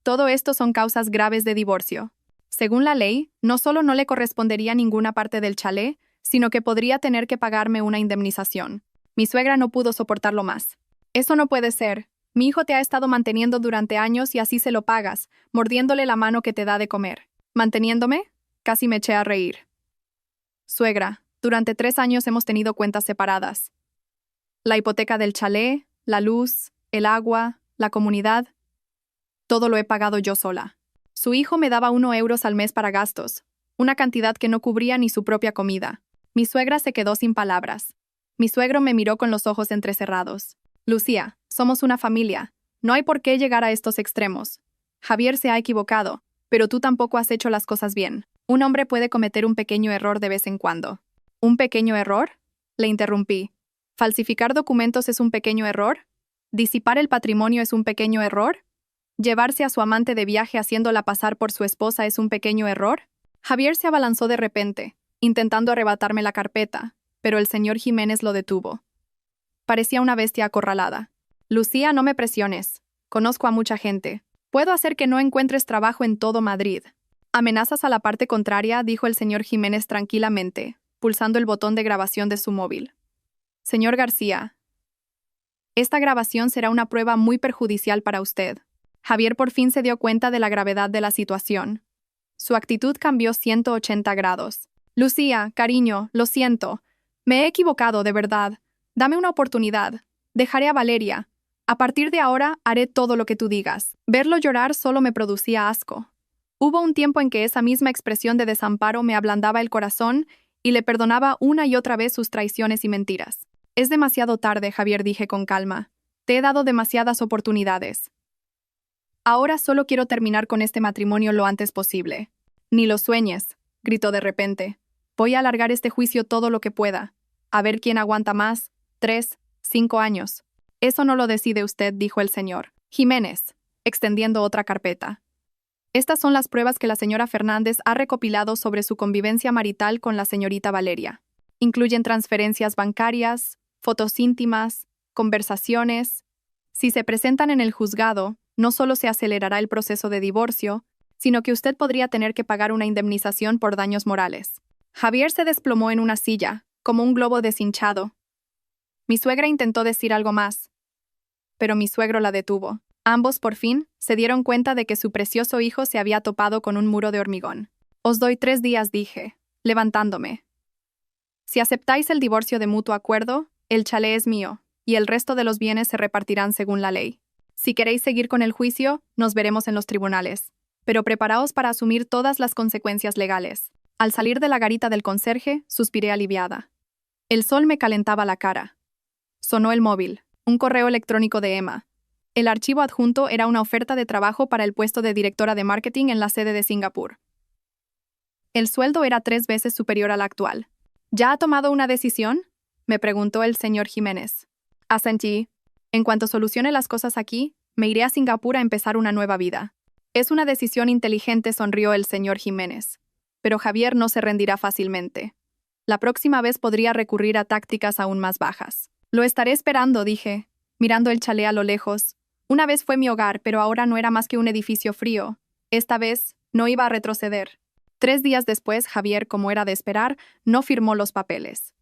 Todo esto son causas graves de divorcio. Según la ley, no solo no le correspondería ninguna parte del chalet, sino que podría tener que pagarme una indemnización. Mi suegra no pudo soportarlo más. Eso no puede ser. Mi hijo te ha estado manteniendo durante años y así se lo pagas, mordiéndole la mano que te da de comer. ¿Manteniéndome? Casi me eché a reír. Suegra, durante 3 años hemos tenido cuentas separadas. La hipoteca del chalet, la luz, el agua, la comunidad. Todo lo he pagado yo sola. Su hijo me daba 1 euro al mes para gastos, una cantidad que no cubría ni su propia comida. Mi suegra se quedó sin palabras. Mi suegro me miró con los ojos entrecerrados. Lucía, somos una familia. No hay por qué llegar a estos extremos. Javier se ha equivocado, pero tú tampoco has hecho las cosas bien. Un hombre puede cometer un pequeño error de vez en cuando. ¿Un pequeño error? Le interrumpí. ¿Falsificar documentos es un pequeño error? ¿Disipar el patrimonio es un pequeño error? ¿Llevarse a su amante de viaje haciéndola pasar por su esposa es un pequeño error? Javier se abalanzó de repente, intentando arrebatarme la carpeta, pero el señor Jiménez lo detuvo. Parecía una bestia acorralada. Lucía, no me presiones. Conozco a mucha gente. Puedo hacer que no encuentres trabajo en todo Madrid. ¿Amenazas a la parte contraria?, dijo el señor Jiménez tranquilamente, pulsando el botón de grabación de su móvil. Señor García, esta grabación será una prueba muy perjudicial para usted. Javier por fin se dio cuenta de la gravedad de la situación. Su actitud cambió 180 grados. Lucía, cariño, lo siento. Me he equivocado, de verdad. Dame una oportunidad. Dejaré a Valeria. A partir de ahora haré todo lo que tú digas. Verlo llorar solo me producía asco. Hubo un tiempo en que esa misma expresión de desamparo me ablandaba el corazón y le perdonaba una y otra vez sus traiciones y mentiras. Es demasiado tarde, Javier, dije con calma. Te he dado demasiadas oportunidades. Ahora solo quiero terminar con este matrimonio lo antes posible. Ni lo sueñes, gritó de repente. Voy a alargar este juicio todo lo que pueda. A ver quién aguanta más. 3, 5 años. Eso no lo decide usted, dijo el señor Jiménez, extendiendo otra carpeta. Estas son las pruebas que la señora Fernández ha recopilado sobre su convivencia marital con la señorita Valeria. Incluyen transferencias bancarias, fotos íntimas, conversaciones. Si se presentan en el juzgado, no solo se acelerará el proceso de divorcio, sino que usted podría tener que pagar una indemnización por daños morales. Javier se desplomó en una silla, como un globo deshinchado. Mi suegra intentó decir algo más, pero mi suegro la detuvo. Ambos, por fin, se dieron cuenta de que su precioso hijo se había topado con un muro de hormigón. Os doy 3 días, dije, levantándome. Si aceptáis el divorcio de mutuo acuerdo, el chalet es mío, y el resto de los bienes se repartirán según la ley. Si queréis seguir con el juicio, nos veremos en los tribunales. Pero preparaos para asumir todas las consecuencias legales. Al salir de la garita del conserje, suspiré aliviada. El sol me calentaba la cara. Sonó el móvil, un correo electrónico de Emma. El archivo adjunto era una oferta de trabajo para el puesto de directora de marketing en la sede de Singapur. El sueldo era 3 veces superior al actual. ¿Ya ha tomado una decisión?, me preguntó el señor Jiménez. Asentí. En cuanto solucione las cosas aquí, me iré a Singapur a empezar una nueva vida. Es una decisión inteligente, sonrió el señor Jiménez. Pero Javier no se rendirá fácilmente. La próxima vez podría recurrir a tácticas aún más bajas. Lo estaré esperando, dije, mirando el chalet a lo lejos. Una vez fue mi hogar, pero ahora no era más que un edificio frío. Esta vez no iba a retroceder. 3 días después, Javier, como era de esperar, no firmó los papeles.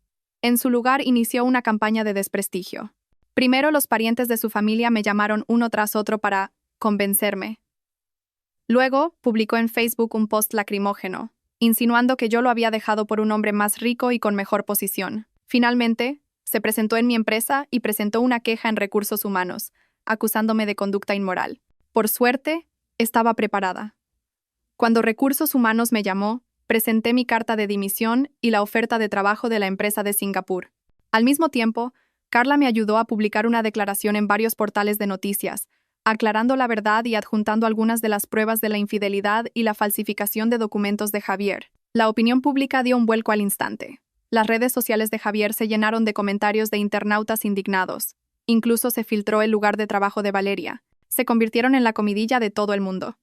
En su lugar inició una campaña de desprestigio. Primero los parientes de su familia me llamaron uno tras otro para convencerme. Luego publicó en Facebook un post lacrimógeno, insinuando que yo lo había dejado por un hombre más rico y con mejor posición. Finalmente, se presentó en mi empresa y presentó una queja en recursos humanos, acusándome de conducta inmoral. Por suerte, estaba preparada. Cuando Recursos Humanos me llamó, presenté mi carta de dimisión y la oferta de trabajo de la empresa de Singapur. Al mismo tiempo, Carla me ayudó a publicar una declaración en varios portales de noticias, aclarando la verdad y adjuntando algunas de las pruebas de la infidelidad y la falsificación de documentos de Javier. La opinión pública dio un vuelco al instante. Las redes sociales de Javier se llenaron de comentarios de internautas indignados. Incluso se filtró el lugar de trabajo de Valeria. Se convirtieron en la comidilla de todo el mundo.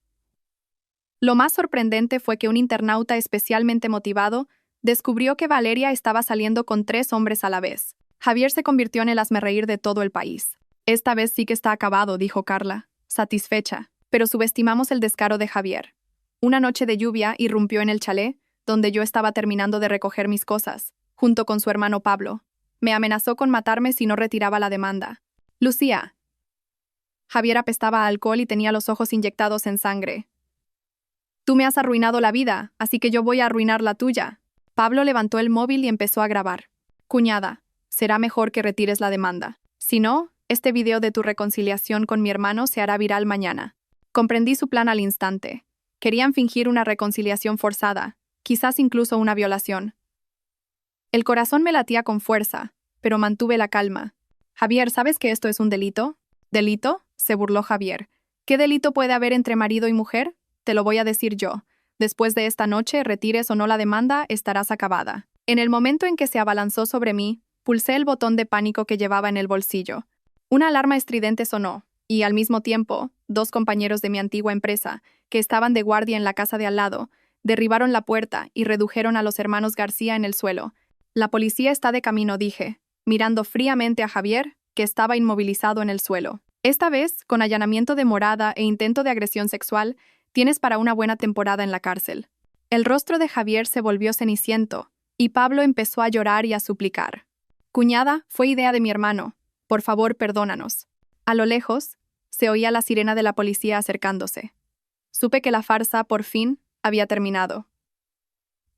Lo más sorprendente fue que un internauta especialmente motivado descubrió que Valeria estaba saliendo con 3 hombres a la vez. Javier se convirtió en el hazmerreír de todo el país. Esta vez sí que está acabado, dijo Carla, satisfecha, pero subestimamos el descaro de Javier. Una noche de lluvia irrumpió en el chalet, donde yo estaba terminando de recoger mis cosas, junto con su hermano Pablo. Me amenazó con matarme si no retiraba la demanda. Lucía. Javier apestaba a alcohol y tenía los ojos inyectados en sangre. Tú me has arruinado la vida, así que yo voy a arruinar la tuya. Pablo levantó el móvil y empezó a grabar. Cuñada, será mejor que retires la demanda. Si no, este video de tu reconciliación con mi hermano se hará viral mañana. Comprendí su plan al instante. Querían fingir una reconciliación forzada, quizás incluso una violación. El corazón me latía con fuerza, pero mantuve la calma. Javier, ¿sabes que esto es un delito? ¿Delito? Se burló Javier. ¿Qué delito puede haber entre marido y mujer? Te lo voy a decir yo. Después de esta noche, retires o no la demanda, estarás acabada. En el momento en que se abalanzó sobre mí, pulsé el botón de pánico que llevaba en el bolsillo. Una alarma estridente sonó, y al mismo tiempo, dos compañeros de mi antigua empresa, que estaban de guardia en la casa de al lado, derribaron la puerta y redujeron a los hermanos García en el suelo. La policía está de camino, dije, mirando fríamente a Javier, que estaba inmovilizado en el suelo. Esta vez, con allanamiento de morada e intento de agresión sexual, tienes para una buena temporada en la cárcel. El rostro de Javier se volvió ceniciento, y Pablo empezó a llorar y a suplicar. Cuñada, fue idea de mi hermano. Por favor, perdónanos. A lo lejos, se oía la sirena de la policía acercándose. Supe que la farsa, por fin, había terminado.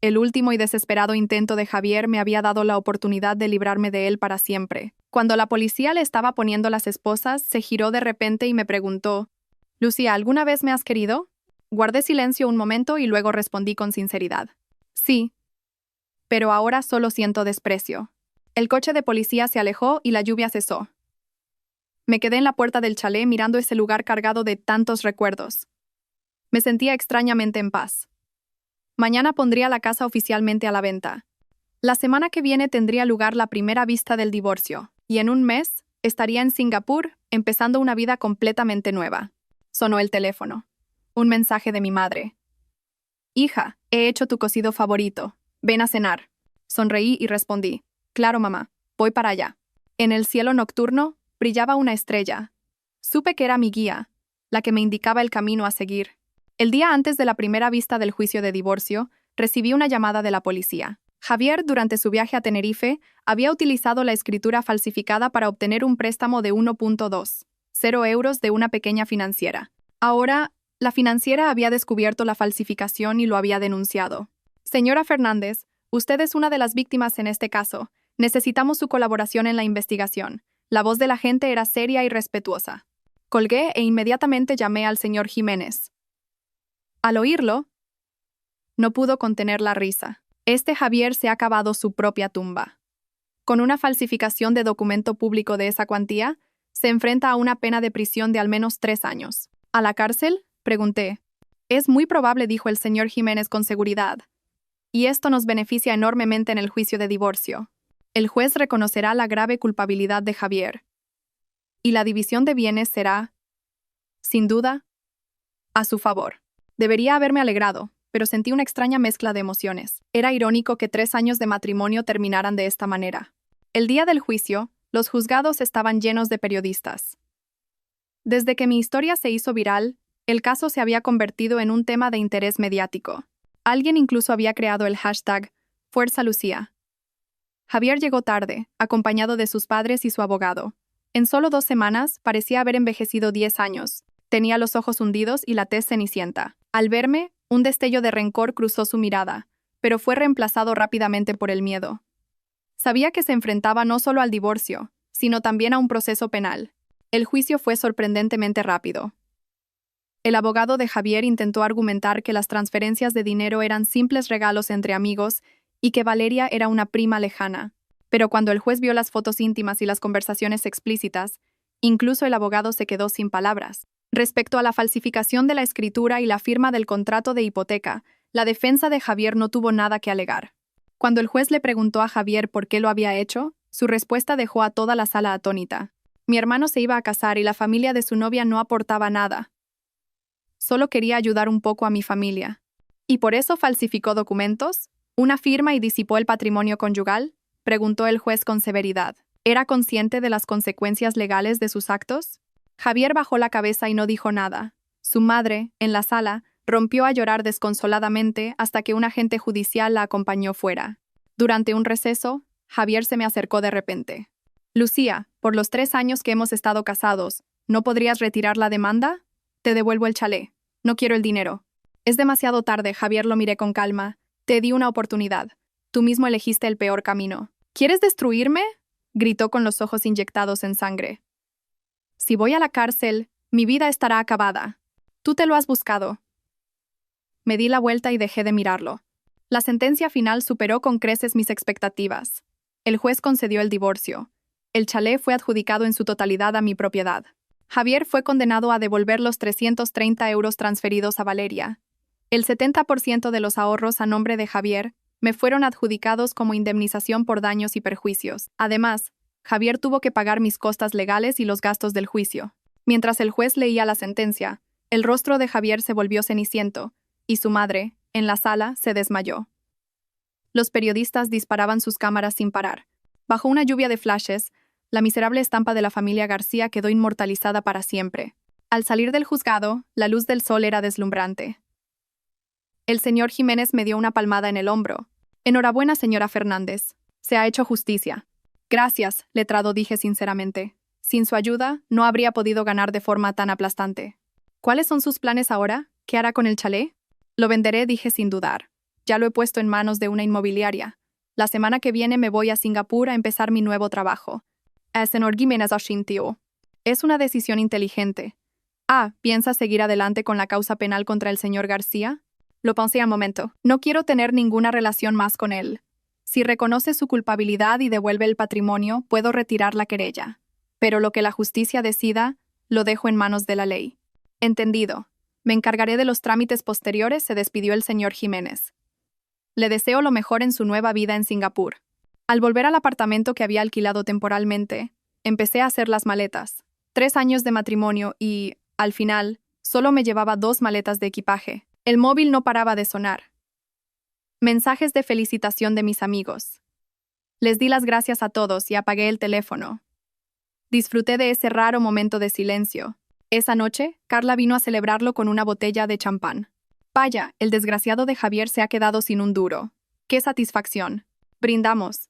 El último y desesperado intento de Javier me había dado la oportunidad de librarme de él para siempre. Cuando la policía le estaba poniendo las esposas, se giró de repente y me preguntó: «Lucía, ¿alguna vez me has querido?» Guardé silencio un momento y luego respondí con sinceridad: «Sí, pero ahora solo siento desprecio». El coche de policía se alejó y la lluvia cesó. Me quedé en la puerta del chalet mirando ese lugar cargado de tantos recuerdos. Me sentía extrañamente en paz. Mañana pondría la casa oficialmente a la venta. La semana que viene tendría lugar la primera vista del divorcio, y en un mes estaría en Singapur, empezando una vida completamente nueva. Sonó el teléfono. Un mensaje de mi madre. «Hija, he hecho tu cocido favorito. Ven a cenar». Sonreí y respondí: «Claro, mamá, voy para allá». En el cielo nocturno brillaba una estrella. Supe que era mi guía, la que me indicaba el camino a seguir. El día antes de la primera vista del juicio de divorcio, recibí una llamada de la policía. Javier, durante su viaje a Tenerife, había utilizado la escritura falsificada para obtener un préstamo de 1.20 euros de una pequeña financiera. Ahora, la financiera había descubierto la falsificación y lo había denunciado. «Señora Fernández, usted es una de las víctimas en este caso. Necesitamos su colaboración en la investigación». La voz del agente era seria y respetuosa. Colgué e inmediatamente llamé al señor Jiménez. Al oírlo, no pudo contener la risa. Este Javier se ha cavado su propia tumba. Con una falsificación de documento público de esa cuantía, se enfrenta a una pena de prisión de al menos 3 años. ¿A la cárcel?, pregunté. «Es muy probable», dijo el señor Jiménez con seguridad. «Y esto nos beneficia enormemente en el juicio de divorcio. El juez reconocerá la grave culpabilidad de Javier. Y la división de bienes será, sin duda, a su favor». Debería haberme alegrado, pero sentí una extraña mezcla de emociones. Era irónico que 3 años de matrimonio terminaran de esta manera. El día del juicio, los juzgados estaban llenos de periodistas. Desde que mi historia se hizo viral, el caso se había convertido en un tema de interés mediático. Alguien incluso había creado el hashtag Fuerza Lucía. Javier llegó tarde, acompañado de sus padres y su abogado. En solo 2 semanas, parecía haber envejecido 10 años. Tenía los ojos hundidos y la tez cenicienta. Al verme, un destello de rencor cruzó su mirada, pero fue reemplazado rápidamente por el miedo. Sabía que se enfrentaba no solo al divorcio, sino también a un proceso penal. El juicio fue sorprendentemente rápido. El abogado de Javier intentó argumentar que las transferencias de dinero eran simples regalos entre amigos y que Valeria era una prima lejana. Pero cuando el juez vio las fotos íntimas y las conversaciones explícitas, incluso el abogado se quedó sin palabras. Respecto a la falsificación de la escritura y la firma del contrato de hipoteca, la defensa de Javier no tuvo nada que alegar. Cuando el juez le preguntó a Javier por qué lo había hecho, su respuesta dejó a toda la sala atónita. Mi hermano se iba a casar y la familia de su novia no aportaba nada. Solo quería ayudar un poco a mi familia. ¿Y por eso falsificó documentos? ¿Una firma y disipó el patrimonio conyugal?, preguntó el juez con severidad. ¿Era consciente de las consecuencias legales de sus actos? Javier bajó la cabeza y no dijo nada. Su madre, en la sala, rompió a llorar desconsoladamente hasta que un agente judicial la acompañó fuera. Durante un receso, Javier se me acercó de repente. Lucía, por los 3 años que hemos estado casados, ¿no podrías retirar la demanda? Te devuelvo el chalet. No quiero el dinero. Es demasiado tarde, Javier, lo miré con calma. Te di una oportunidad. Tú mismo elegiste el peor camino. ¿Quieres destruirme? Gritó con los ojos inyectados en sangre. Si voy a la cárcel, mi vida estará acabada. Tú te lo has buscado. Me di la vuelta y dejé de mirarlo. La sentencia final superó con creces mis expectativas. El juez concedió el divorcio. El chalet fue adjudicado en su totalidad a mi propiedad. Javier fue condenado a devolver los 330 euros transferidos a Valeria. El 70% de los ahorros a nombre de Javier me fueron adjudicados como indemnización por daños y perjuicios. Además, Javier tuvo que pagar mis costas legales y los gastos del juicio. Mientras el juez leía la sentencia, el rostro de Javier se volvió ceniciento, y su madre, en la sala, se desmayó. Los periodistas disparaban sus cámaras sin parar. Bajo una lluvia de flashes, la miserable estampa de la familia García quedó inmortalizada para siempre. Al salir del juzgado, la luz del sol era deslumbrante. El señor Jiménez me dio una palmada en el hombro. Enhorabuena, señora Fernández. Se ha hecho justicia. Gracias, letrado, dije sinceramente. Sin su ayuda, no habría podido ganar de forma tan aplastante. ¿Cuáles son sus planes ahora? ¿Qué hará con el chalet? Lo venderé, dije sin dudar. Ya lo he puesto en manos de una inmobiliaria. La semana que viene me voy a Singapur a empezar mi nuevo trabajo. El señor Jiménez asintió. Es una decisión inteligente. ¿Piensa seguir adelante con la causa penal contra el señor García? Lo pensé un momento. No quiero tener ninguna relación más con él. Si reconoce su culpabilidad y devuelve el patrimonio, puedo retirar la querella. Pero lo que la justicia decida, lo dejo en manos de la ley. Entendido. Me encargaré de los trámites posteriores, se despidió el señor Jiménez. Le deseo lo mejor en su nueva vida en Singapur. Al volver al apartamento que había alquilado temporalmente, empecé a hacer las maletas. 3 años de matrimonio y, al final, solo me llevaba 2 maletas de equipaje. El móvil no paraba de sonar. Mensajes de felicitación de mis amigos. Les di las gracias a todos y apagué el teléfono. Disfruté de ese raro momento de silencio. Esa noche, Carla vino a celebrarlo con una botella de champán. Vaya, el desgraciado de Javier se ha quedado sin un duro. ¡Qué satisfacción! Brindamos.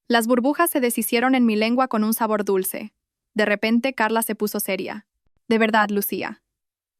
Las burbujas se deshicieron en mi lengua con un sabor dulce. De repente, Carla se puso seria. De verdad, Lucía.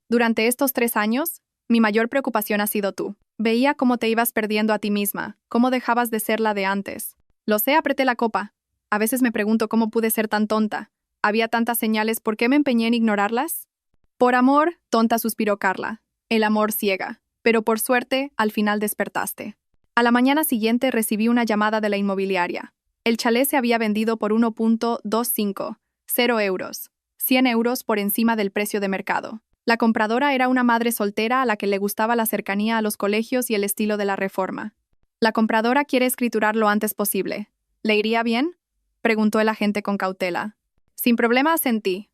Durante estos 3 años, mi mayor preocupación ha sido tú. Veía cómo te ibas perdiendo a ti misma, cómo dejabas de ser la de antes. Lo sé, apreté la copa. A veces me pregunto cómo pude ser tan tonta. Había tantas señales, ¿por qué me empeñé en ignorarlas? Por amor, tonta, suspiró Carla. El amor ciega. Pero por suerte, al final despertaste. A la mañana siguiente recibí una llamada de la inmobiliaria. El chalet se había vendido por 1.25, 0 euros, 100 euros por encima del precio de mercado. La compradora era una madre soltera a la que le gustaba la cercanía a los colegios y el estilo de la reforma. La compradora quiere escriturar lo antes posible. ¿Le iría bien?, preguntó el agente con cautela. Sin problema, asentí.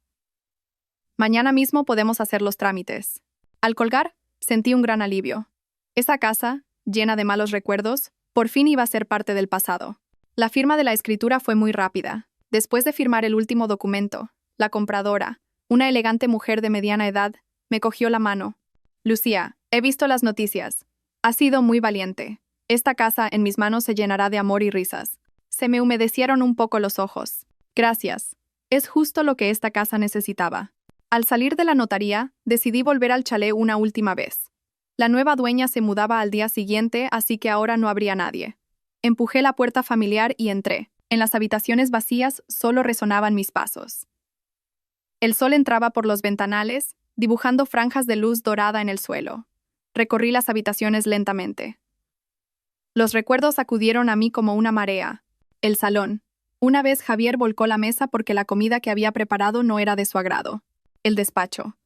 Mañana mismo podemos hacer los trámites. Al colgar, sentí un gran alivio. Esa casa, llena de malos recuerdos, por fin iba a ser parte del pasado. La firma de la escritura fue muy rápida. Después de firmar el último documento, la compradora, una elegante mujer de mediana edad, me cogió la mano. Lucía, he visto las noticias. Has sido muy valiente. Esta casa en mis manos se llenará de amor y risas. Se me humedecieron un poco los ojos. Gracias. Es justo lo que esta casa necesitaba. Al salir de la notaría, decidí volver al chalet una última vez. La nueva dueña se mudaba al día siguiente, así que ahora no habría nadie. Empujé la puerta familiar y entré. En las habitaciones vacías solo resonaban mis pasos. El sol entraba por los ventanales, dibujando franjas de luz dorada en el suelo. Recorrí las habitaciones lentamente. Los recuerdos acudieron a mí como una marea. El salón. Una vez Javier volcó la mesa porque la comida que había preparado no era de su agrado. El despacho.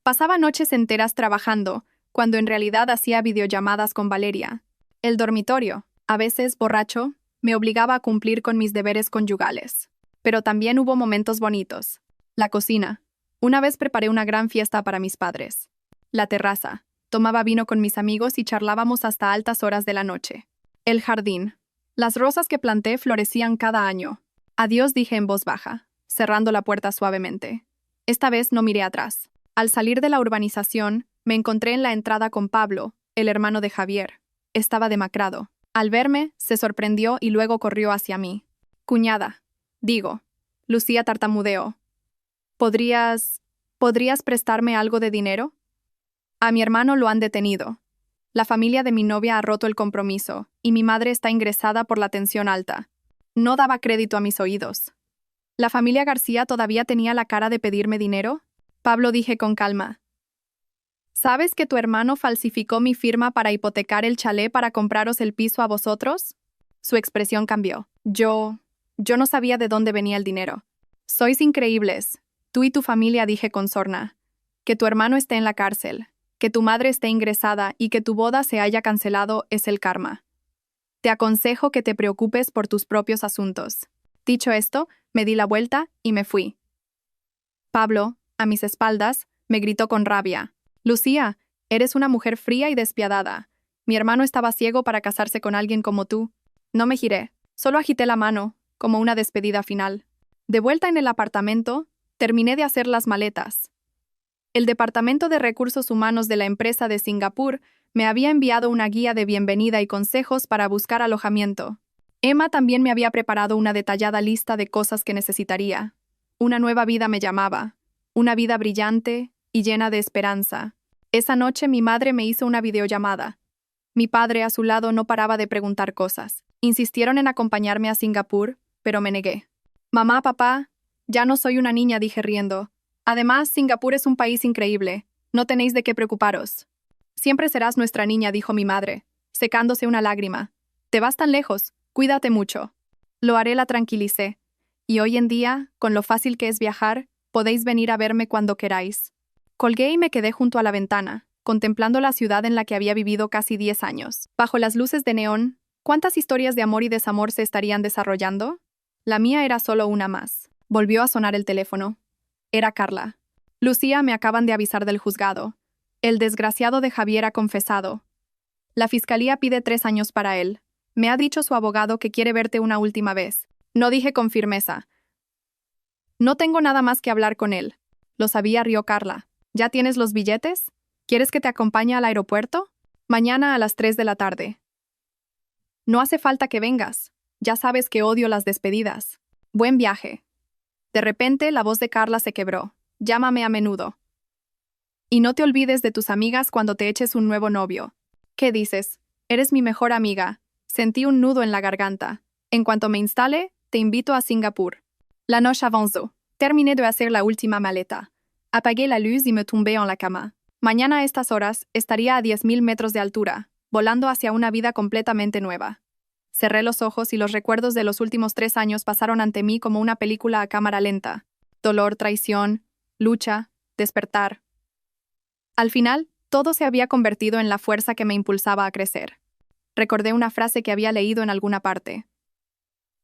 Pasaba noches enteras trabajando, cuando en realidad hacía videollamadas con Valeria. El dormitorio, a veces borracho, me obligaba a cumplir con mis deberes conyugales. Pero también hubo momentos bonitos. La cocina. Una vez preparé una gran fiesta para mis padres. La terraza. Tomaba vino con mis amigos y charlábamos hasta altas horas de la noche. El jardín. Las rosas que planté florecían cada año. Adiós, dije en voz baja, cerrando la puerta suavemente. Esta vez no miré atrás. Al salir de la urbanización, me encontré en la entrada con Pablo, el hermano de Javier. Estaba demacrado. Al verme, se sorprendió y luego corrió hacia mí. Cuñada. Digo. Lucía tartamudeó. ¿Podrías prestarme algo de dinero? A mi hermano lo han detenido. La familia de mi novia ha roto el compromiso, y mi madre está ingresada por la tensión alta. No daba crédito a mis oídos. ¿La familia García todavía tenía la cara de pedirme dinero? Pablo, dije con calma. ¿Sabes que tu hermano falsificó mi firma para hipotecar el chalet para compraros el piso a vosotros? Su expresión cambió. Yo no sabía de dónde venía el dinero. Sois increíbles. Tú y tu familia, dije con sorna. Que tu hermano esté en la cárcel, que tu madre esté ingresada y que tu boda se haya cancelado es el karma. Te aconsejo que te preocupes por tus propios asuntos. Dicho esto, me di la vuelta y me fui. Pablo, a mis espaldas, me gritó con rabia. Lucía, eres una mujer fría y despiadada. Mi hermano estaba ciego para casarse con alguien como tú. No me giré, solo agité la mano, como una despedida final. De vuelta en el apartamento, terminé de hacer las maletas. El Departamento de Recursos Humanos de la empresa de Singapur me había enviado una guía de bienvenida y consejos para buscar alojamiento. Emma también me había preparado una detallada lista de cosas que necesitaría. Una nueva vida me llamaba, una vida brillante y llena de esperanza. Esa noche mi madre me hizo una videollamada. Mi padre a su lado no paraba de preguntar cosas. Insistieron en acompañarme a Singapur, pero me negué. Mamá, papá, ya no soy una niña, dije riendo. Además, Singapur es un país increíble. No tenéis de qué preocuparos. Siempre serás nuestra niña, dijo mi madre, secándose una lágrima. Te vas tan lejos, cuídate mucho. Lo haré, la tranquilicé. Y hoy en día, con lo fácil que es viajar, podéis venir a verme cuando queráis. Colgué y me quedé junto a la ventana, contemplando la ciudad en la que había vivido casi 10 años. Bajo las luces de neón, ¿cuántas historias de amor y desamor se estarían desarrollando? La mía era solo una más. Volvió a sonar el teléfono. Era Carla. Lucía, me acaban de avisar del juzgado. El desgraciado de Javier ha confesado. La fiscalía pide 3 años para él. Me ha dicho su abogado que quiere verte una última vez. No, dije con firmeza. No tengo nada más que hablar con él. Lo sabía, rió Carla. ¿Ya tienes los billetes? ¿Quieres que te acompañe al aeropuerto? Mañana a las 3 de la tarde. No hace falta que vengas. Ya sabes que odio las despedidas. Buen viaje. De repente, la voz de Carla se quebró. Llámame a menudo. Y no te olvides de tus amigas cuando te eches un nuevo novio. ¿Qué dices? Eres mi mejor amiga. Sentí un nudo en la garganta. En cuanto me instale, te invito a Singapur. La noche avanzó. Terminé de hacer la última maleta. Apagué la luz y me tumbé en la cama. Mañana a estas horas estaría a 10.000 metros de altura, volando hacia una vida completamente nueva. Cerré los ojos y los recuerdos de los últimos 3 años pasaron ante mí como una película a cámara lenta. Dolor, traición, lucha, despertar. Al final, todo se había convertido en la fuerza que me impulsaba a crecer. Recordé una frase que había leído en alguna parte.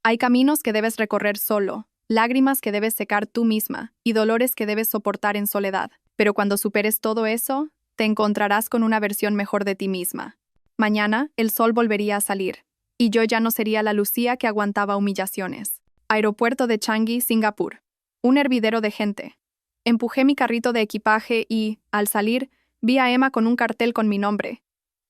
Hay caminos que debes recorrer solo, lágrimas que debes secar tú misma y dolores que debes soportar en soledad. Pero cuando superes todo eso, te encontrarás con una versión mejor de ti misma. Mañana, el sol volvería a salir. Y yo ya no sería la Lucía que aguantaba humillaciones. Aeropuerto de Changi, Singapur. Un hervidero de gente. Empujé mi carrito de equipaje y, al salir, vi a Emma con un cartel con mi nombre.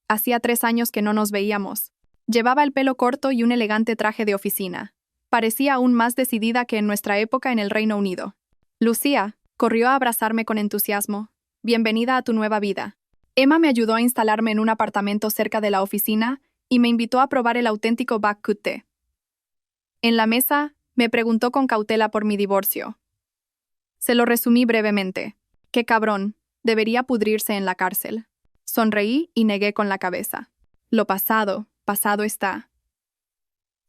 Hacía 3 años que no nos veíamos. Llevaba el pelo corto y un elegante traje de oficina. Parecía aún más decidida que en nuestra época en el Reino Unido. Lucía, corrió a abrazarme con entusiasmo. Bienvenida a tu nueva vida. Emma me ayudó a instalarme en un apartamento cerca de la oficina y me invitó a probar el auténtico bak kut teh. En la mesa, me preguntó con cautela por mi divorcio. Se lo resumí brevemente. ¡Qué cabrón! Debería pudrirse en la cárcel. Sonreí y negué con la cabeza. Lo pasado, pasado está.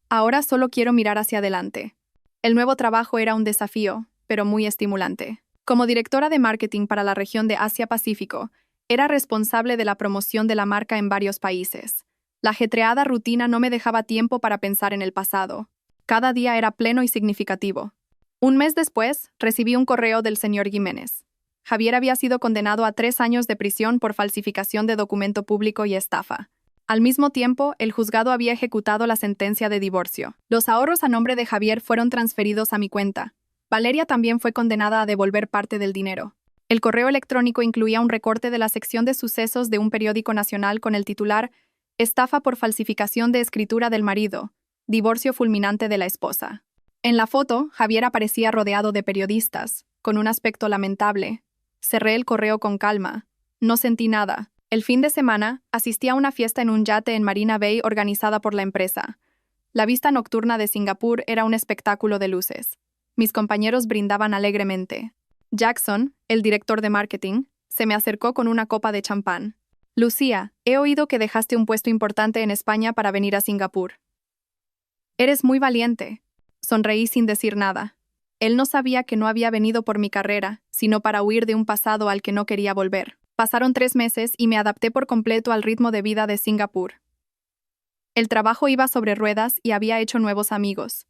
Ahora solo quiero mirar hacia adelante. El nuevo trabajo era un desafío, pero muy estimulante. Como directora de marketing para la región de Asia-Pacífico, era responsable de la promoción de la marca en varios países. La ajetreada rutina no me dejaba tiempo para pensar en el pasado. Cada día era pleno y significativo. Un mes después, recibí un correo del señor Jiménez. Javier había sido condenado a 3 años de prisión por falsificación de documento público y estafa. Al mismo tiempo, el juzgado había ejecutado la sentencia de divorcio. Los ahorros a nombre de Javier fueron transferidos a mi cuenta. Valeria también fue condenada a devolver parte del dinero. El correo electrónico incluía un recorte de la sección de sucesos de un periódico nacional con el titular Estafa por falsificación de escritura del marido, divorcio fulminante de la esposa. En la foto, Javier aparecía rodeado de periodistas, con un aspecto lamentable. Cerré el correo con calma. No sentí nada. El fin de semana, asistí a una fiesta en un yate en Marina Bay organizada por la empresa. La vista nocturna de Singapur era un espectáculo de luces. Mis compañeros brindaban alegremente. Jackson, el director de marketing, se me acercó con una copa de champán. Lucía, he oído que dejaste un puesto importante en España para venir a Singapur. Eres muy valiente. Sonreí sin decir nada. Él no sabía que no había venido por mi carrera, sino para huir de un pasado al que no quería volver. Pasaron 3 meses y me adapté por completo al ritmo de vida de Singapur. El trabajo iba sobre ruedas y había hecho nuevos amigos.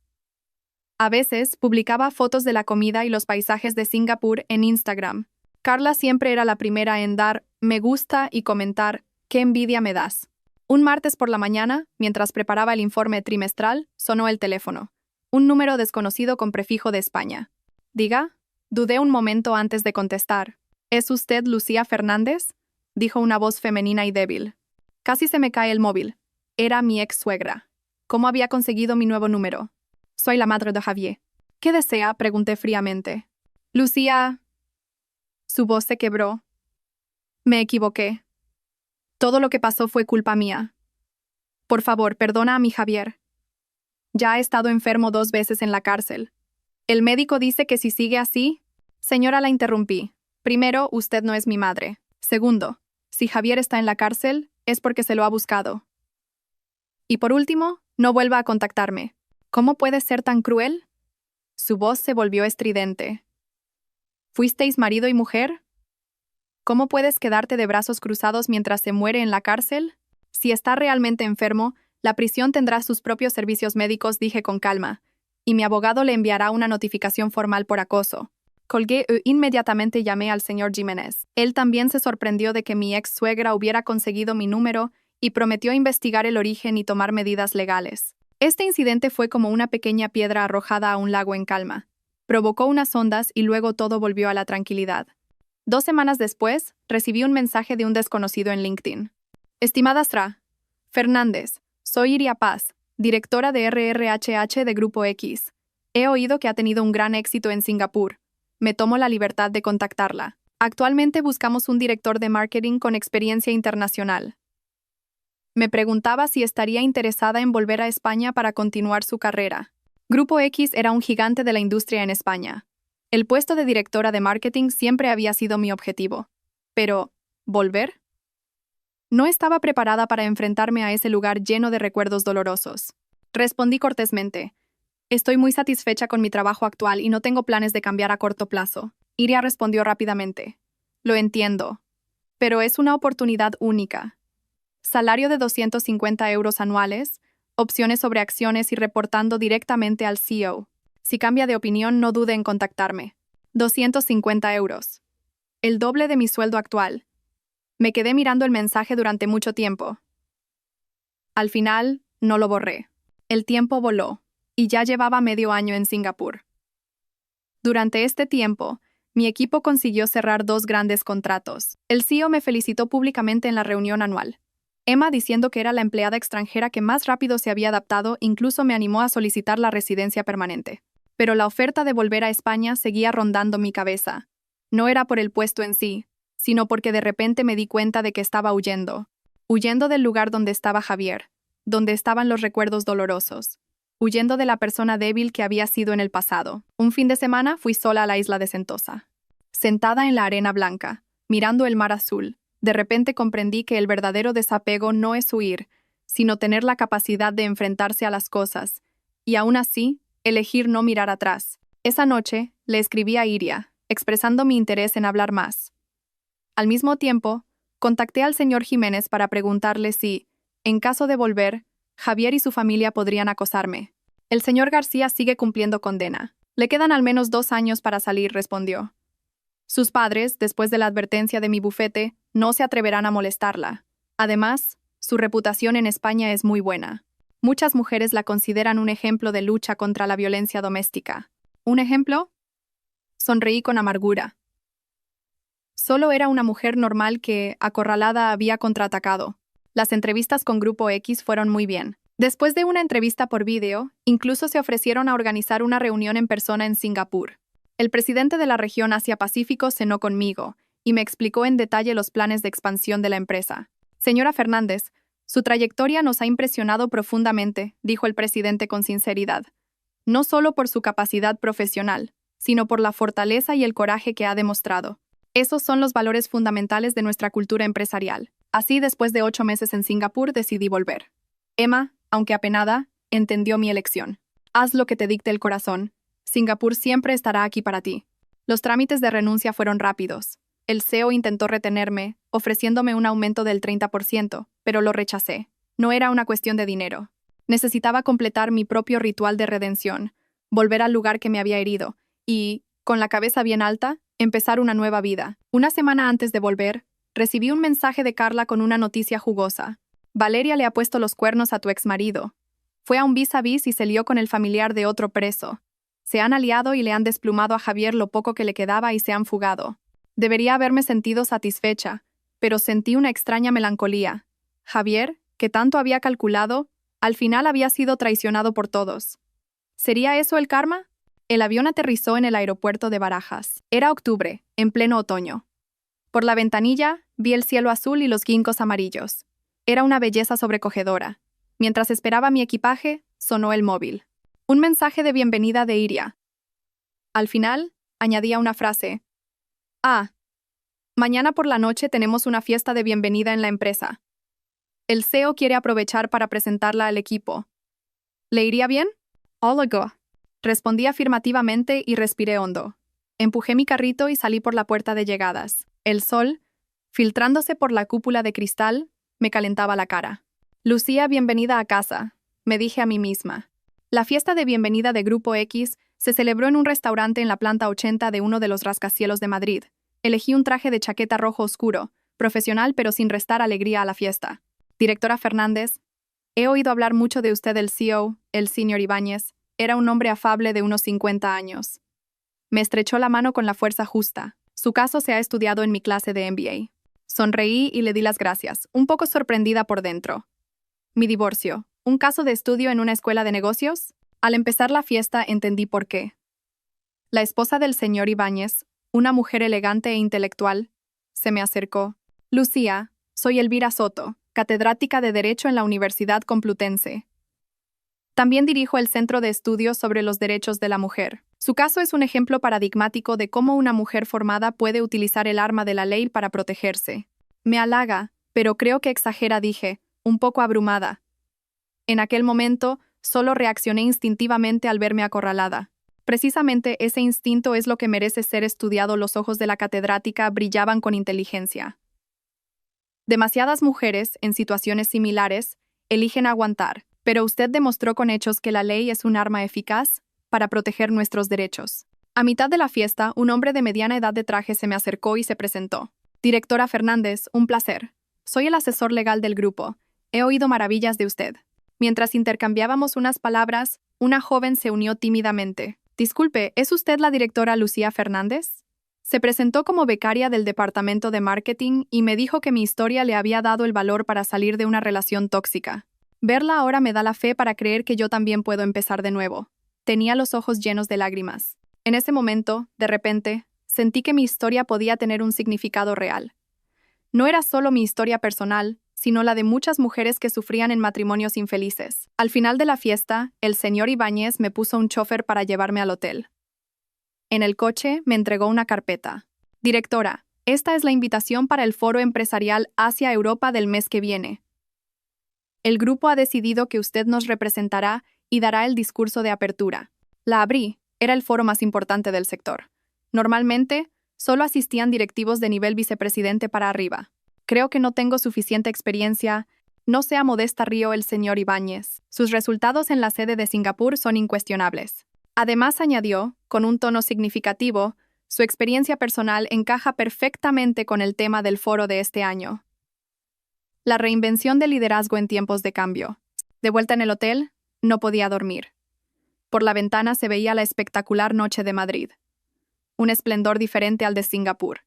A veces publicaba fotos de la comida y los paisajes de Singapur en Instagram. Carla siempre era la primera en dar me gusta y comentar qué envidia me das. Un martes por la mañana, mientras preparaba el informe trimestral, sonó el teléfono. Un número desconocido con prefijo de España. Diga, dudé un momento antes de contestar. ¿Es usted Lucía Fernández?, dijo una voz femenina y débil. Casi se me cae el móvil. Era mi ex suegra. ¿Cómo había conseguido mi nuevo número? Soy la madre de Javier. ¿Qué desea?, pregunté fríamente. Lucía. Su voz se quebró. Me equivoqué. Todo lo que pasó fue culpa mía. Por favor, perdona a mi Javier. Ya ha estado enfermo 2 veces en la cárcel. El médico dice que si sigue así... Señora, la interrumpí. Primero, usted no es mi madre. Segundo, si Javier está en la cárcel, es porque se lo ha buscado. Y por último, no vuelva a contactarme. ¿Cómo puede ser tan cruel? Su voz se volvió estridente. ¿Fuisteis marido y mujer? ¿Cómo puedes quedarte de brazos cruzados mientras se muere en la cárcel? Si está realmente enfermo, la prisión tendrá sus propios servicios médicos, dije con calma, y mi abogado le enviará una notificación formal por acoso. Colgué e inmediatamente llamé al señor Jiménez. Él también se sorprendió de que mi ex suegra hubiera conseguido mi número y prometió investigar el origen y tomar medidas legales. Este incidente fue como una pequeña piedra arrojada a un lago en calma. Provocó unas ondas y luego todo volvió a la tranquilidad. 2 semanas después, recibí un mensaje de un desconocido en LinkedIn. Estimada Sra. Fernández, soy Iria Paz, directora de RRHH de Grupo X. He oído que ha tenido un gran éxito en Singapur. Me tomo la libertad de contactarla. Actualmente buscamos un director de marketing con experiencia internacional. Me preguntaba si estaría interesada en volver a España para continuar su carrera. Grupo X era un gigante de la industria en España. El puesto de directora de marketing siempre había sido mi objetivo. Pero, ¿volver? No estaba preparada para enfrentarme a ese lugar lleno de recuerdos dolorosos. Respondí cortésmente. Estoy muy satisfecha con mi trabajo actual y no tengo planes de cambiar a corto plazo. Iria respondió rápidamente. Lo entiendo. Pero es una oportunidad única. Salario de 250 euros anuales, opciones sobre acciones y reportando directamente al CEO. Si cambia de opinión, no dude en contactarme. 250 euros. El doble de mi sueldo actual. Me quedé mirando el mensaje durante mucho tiempo. Al final, no lo borré. El tiempo voló, y ya llevaba medio año en Singapur. Durante este tiempo, mi equipo consiguió cerrar 2 grandes contratos. El CEO me felicitó públicamente en la reunión anual. Emma, diciendo que era la empleada extranjera que más rápido se había adaptado, incluso me animó a solicitar la residencia permanente. Pero la oferta de volver a España seguía rondando mi cabeza. No era por el puesto en sí, sino porque de repente me di cuenta de que estaba huyendo. Huyendo del lugar donde estaba Javier, donde estaban los recuerdos dolorosos. Huyendo de la persona débil que había sido en el pasado. Un fin de semana fui sola a la isla de Sentosa. Sentada en la arena blanca, mirando el mar azul, de repente comprendí que el verdadero desapego no es huir, sino tener la capacidad de enfrentarse a las cosas, y aún así, elegir no mirar atrás. Esa noche, le escribí a Iria, expresando mi interés en hablar más. Al mismo tiempo, contacté al señor Jiménez para preguntarle si, en caso de volver, Javier y su familia podrían acosarme. El señor García sigue cumpliendo condena. Le quedan al menos 2 años para salir, respondió. Sus padres, después de la advertencia de mi bufete, no se atreverán a molestarla. Además, su reputación en España es muy buena. Muchas mujeres la consideran un ejemplo de lucha contra la violencia doméstica. ¿Un ejemplo? Sonreí con amargura. Solo era una mujer normal que, acorralada, había contraatacado. Las entrevistas con Grupo X fueron muy bien. Después de una entrevista por vídeo, incluso se ofrecieron a organizar una reunión en persona en Singapur. El presidente de la región Asia-Pacífico cenó conmigo y me explicó en detalle los planes de expansión de la empresa. Señora Fernández, su trayectoria nos ha impresionado profundamente, dijo el presidente con sinceridad. No solo por su capacidad profesional, sino por la fortaleza y el coraje que ha demostrado. Esos son los valores fundamentales de nuestra cultura empresarial. Así, después de 8 meses en Singapur, decidí volver. Emma, aunque apenada, entendió mi elección. Haz lo que te dicte el corazón. Singapur siempre estará aquí para ti. Los trámites de renuncia fueron rápidos. El CEO intentó retenerme, ofreciéndome un aumento del 30%, pero lo rechacé. No era una cuestión de dinero. Necesitaba completar mi propio ritual de redención, volver al lugar que me había herido y, con la cabeza bien alta, empezar una nueva vida. Una semana antes de volver, recibí un mensaje de Carla con una noticia jugosa. Valeria le ha puesto los cuernos a tu exmarido. Fue a un vis-a-vis y se lió con el familiar de otro preso. Se han aliado y le han desplumado a Javier lo poco que le quedaba y se han fugado. Debería haberme sentido satisfecha, pero sentí una extraña melancolía. Javier, que tanto había calculado, al final había sido traicionado por todos. ¿Sería eso el karma? El avión aterrizó en el aeropuerto de Barajas. Era octubre, en pleno otoño. Por la ventanilla, vi el cielo azul y los ginkgos amarillos. Era una belleza sobrecogedora. Mientras esperaba mi equipaje, sonó el móvil. Un mensaje de bienvenida de Iria. Al final, añadía una frase. Mañana por la noche tenemos una fiesta de bienvenida en la empresa. El CEO quiere aprovechar para presentarla al equipo. ¿Le iría bien? Hola, go. Respondí afirmativamente y respiré hondo. Empujé mi carrito y salí por la puerta de llegadas. El sol, filtrándose por la cúpula de cristal, me calentaba la cara. Lucía, bienvenida a casa, me dije a mí misma. La fiesta de bienvenida de Grupo X se celebró en un restaurante en la planta 80 de uno de los rascacielos de Madrid. Elegí un traje de chaqueta rojo oscuro, profesional pero sin restar alegría a la fiesta. Directora Fernández, he oído hablar mucho de usted del CEO, el señor Ibáñez. Era un hombre afable de unos 50 años. Me estrechó la mano con la fuerza justa. Su caso se ha estudiado en mi clase de MBA. Sonreí y le di las gracias, un poco sorprendida por dentro. Mi divorcio, ¿un caso de estudio en una escuela de negocios? Al empezar la fiesta entendí por qué. La esposa del señor Ibáñez, una mujer elegante e intelectual, se me acercó. Lucía, soy Elvira Soto, catedrática de Derecho en la Universidad Complutense. También dirijo el Centro de Estudios sobre los Derechos de la Mujer. Su caso es un ejemplo paradigmático de cómo una mujer formada puede utilizar el arma de la ley para protegerse. Me halaga, pero creo que exagera, dije, un poco abrumada. En aquel momento, solo reaccioné instintivamente al verme acorralada. Precisamente ese instinto es lo que merece ser estudiado. Los ojos de la catedrática brillaban con inteligencia. Demasiadas mujeres, en situaciones similares, eligen aguantar, pero usted demostró con hechos que la ley es un arma eficaz para proteger nuestros derechos. A mitad de la fiesta, un hombre de mediana edad de traje se me acercó y se presentó. Directora Fernández, un placer. Soy el asesor legal del grupo. He oído maravillas de usted. Mientras intercambiábamos unas palabras, una joven se unió tímidamente. Disculpe, ¿es usted la directora Lucía Fernández? Se presentó como becaria del departamento de marketing y me dijo que mi historia le había dado el valor para salir de una relación tóxica. Verla ahora me da la fe para creer que yo también puedo empezar de nuevo. Tenía los ojos llenos de lágrimas. En ese momento, de repente, sentí que mi historia podía tener un significado real. No era solo mi historia personal, sino la de muchas mujeres que sufrían en matrimonios infelices. Al final de la fiesta, el señor Ibáñez me puso un chofer para llevarme al hotel. En el coche me entregó una carpeta. Directora, esta es la invitación para el Foro Empresarial Asia-Europa del mes que viene. El grupo ha decidido que usted nos representará y dará el discurso de apertura. La abrí, era el foro más importante del sector. Normalmente, solo asistían directivos de nivel vicepresidente para arriba. Creo que no tengo suficiente experiencia. No sea modesta, rió el señor Ibáñez. Sus resultados en la sede de Singapur son incuestionables. Además, añadió, con un tono significativo, su experiencia personal encaja perfectamente con el tema del foro de este año. La reinvención del liderazgo en tiempos de cambio. De vuelta en el hotel, no podía dormir. Por la ventana se veía la espectacular noche de Madrid. Un esplendor diferente al de Singapur.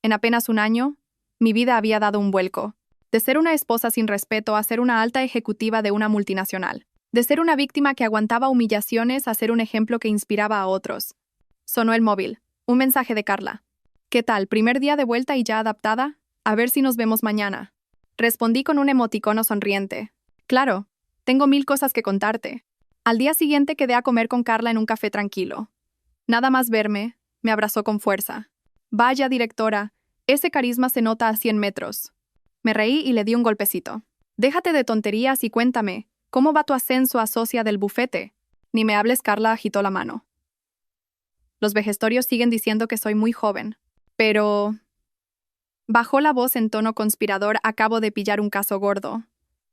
En apenas un año, mi vida había dado un vuelco. De ser una esposa sin respeto a ser una alta ejecutiva de una multinacional. De ser una víctima que aguantaba humillaciones a ser un ejemplo que inspiraba a otros. Sonó el móvil. Un mensaje de Carla. ¿Qué tal? ¿Primer día de vuelta y ya adaptada? A ver si nos vemos mañana. Respondí con un emoticono sonriente. Claro, tengo 1000 cosas que contarte. Al día siguiente quedé a comer con Carla en un café tranquilo. Nada más verme, me abrazó con fuerza. Vaya, directora, ese carisma se nota a 100 metros. Me reí y le di un golpecito. Déjate de tonterías y cuéntame, ¿cómo va tu ascenso a socia del bufete? Ni me hables, Carla agitó la mano. Los vejestorios siguen diciendo que soy muy joven. Pero... Bajó la voz en tono conspirador. Acabo de pillar un caso gordo.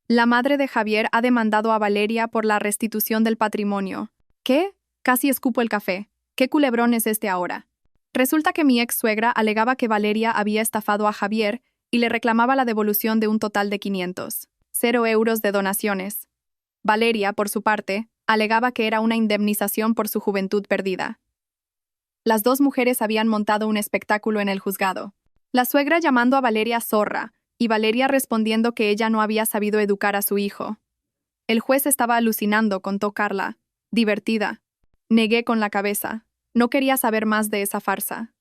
La madre de Javier ha demandado a Valeria por la restitución del patrimonio. ¿Qué? Casi escupo el café. ¿Qué culebrón es este ahora? Resulta que mi ex suegra alegaba que Valeria había estafado a Javier y le reclamaba la devolución de un total de 500 euros de donaciones. Valeria, por su parte, alegaba que era una indemnización por su juventud perdida. Las dos mujeres habían montado un espectáculo en el juzgado. La suegra llamando a Valeria zorra, y Valeria respondiendo que ella no había sabido educar a su hijo. El juez estaba alucinando, contó Carla. Divertida. Negué con la cabeza. No quería saber más de esa farsa.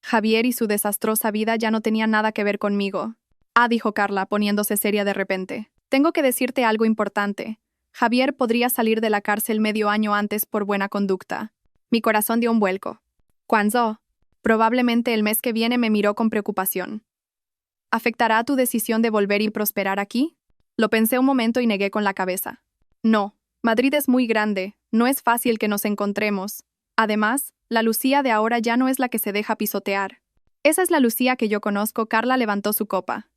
Javier y su desastrosa vida ya no tenían nada que ver conmigo. Ah, dijo Carla, poniéndose seria de repente. Tengo que decirte algo importante. Javier podría salir de la cárcel medio año antes por buena conducta. Mi corazón dio un vuelco. ¿Cuándo? Probablemente el mes que viene, me miró con preocupación. ¿Afectará tu decisión de volver y prosperar aquí? Lo pensé un momento y negué con la cabeza. No, Madrid es muy grande, no es fácil que nos encontremos. Además, la Lucía de ahora ya no es la que se deja pisotear. Esa es la Lucía que yo conozco. Carla levantó su copa.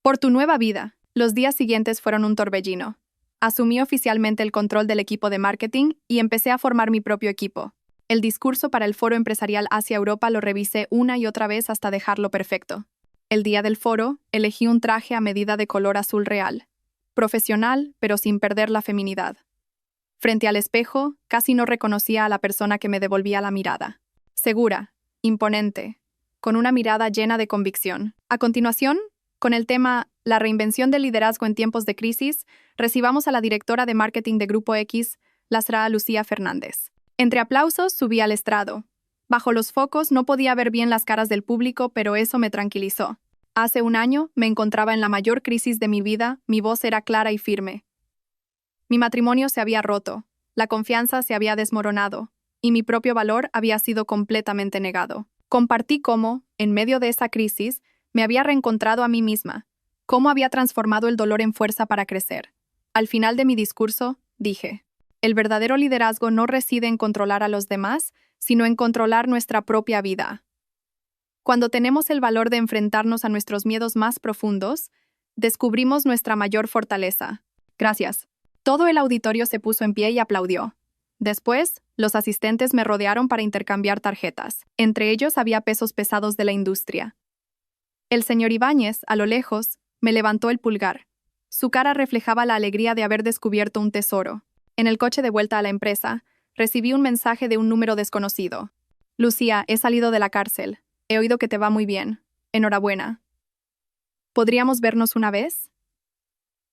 Por tu nueva vida. Los días siguientes fueron un torbellino. Asumí oficialmente el control del equipo de marketing y empecé a formar mi propio equipo. El discurso para el Foro Empresarial Asia-Europa lo revisé una y otra vez hasta dejarlo perfecto. El día del foro, elegí un traje a medida de color azul real. Profesional, pero sin perder la feminidad. Frente al espejo, casi no reconocía a la persona que me devolvía la mirada. Segura, imponente, con una mirada llena de convicción. A continuación, con el tema La reinvención del liderazgo en tiempos de crisis, recibamos a la directora de marketing de Grupo X, la Sra. Lucía Fernández. Entre aplausos, subí al estrado. Bajo los focos no podía ver bien las caras del público, pero eso me tranquilizó. Hace un año me encontraba en la mayor crisis de mi vida, mi voz era clara y firme. Mi matrimonio se había roto, la confianza se había desmoronado, y mi propio valor había sido completamente negado. Compartí cómo, en medio de esa crisis, me había reencontrado a mí misma, cómo había transformado el dolor en fuerza para crecer. Al final de mi discurso, dije, el verdadero liderazgo no reside en controlar a los demás, sino en controlar nuestra propia vida. Cuando tenemos el valor de enfrentarnos a nuestros miedos más profundos, descubrimos nuestra mayor fortaleza. Gracias. Todo el auditorio se puso en pie y aplaudió. Después, los asistentes me rodearon para intercambiar tarjetas. Entre ellos había pesos pesados de la industria. El señor Ibáñez, a lo lejos, me levantó el pulgar. Su cara reflejaba la alegría de haber descubierto un tesoro. En el coche de vuelta a la empresa, recibí un mensaje de un número desconocido. Lucía, he salido de la cárcel. He oído que te va muy bien. Enhorabuena. ¿Podríamos vernos una vez?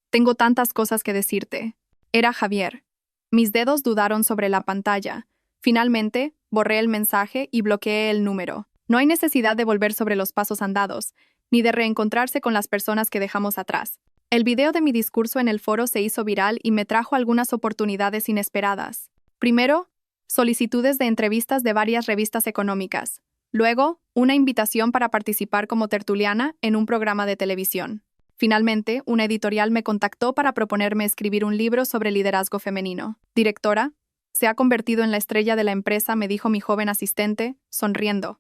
Tengo tantas cosas que decirte. Era Javier. Mis dedos dudaron sobre la pantalla. Finalmente, borré el mensaje y bloqueé el número. No hay necesidad de volver sobre los pasos andados, ni de reencontrarse con las personas que dejamos atrás. El video de mi discurso en el foro se hizo viral y me trajo algunas oportunidades inesperadas. Primero, solicitudes de entrevistas de varias revistas económicas. Luego, una invitación para participar como tertuliana en un programa de televisión. Finalmente, una editorial me contactó para proponerme escribir un libro sobre liderazgo femenino. Directora, se ha convertido en la estrella de la empresa, me dijo mi joven asistente, sonriendo.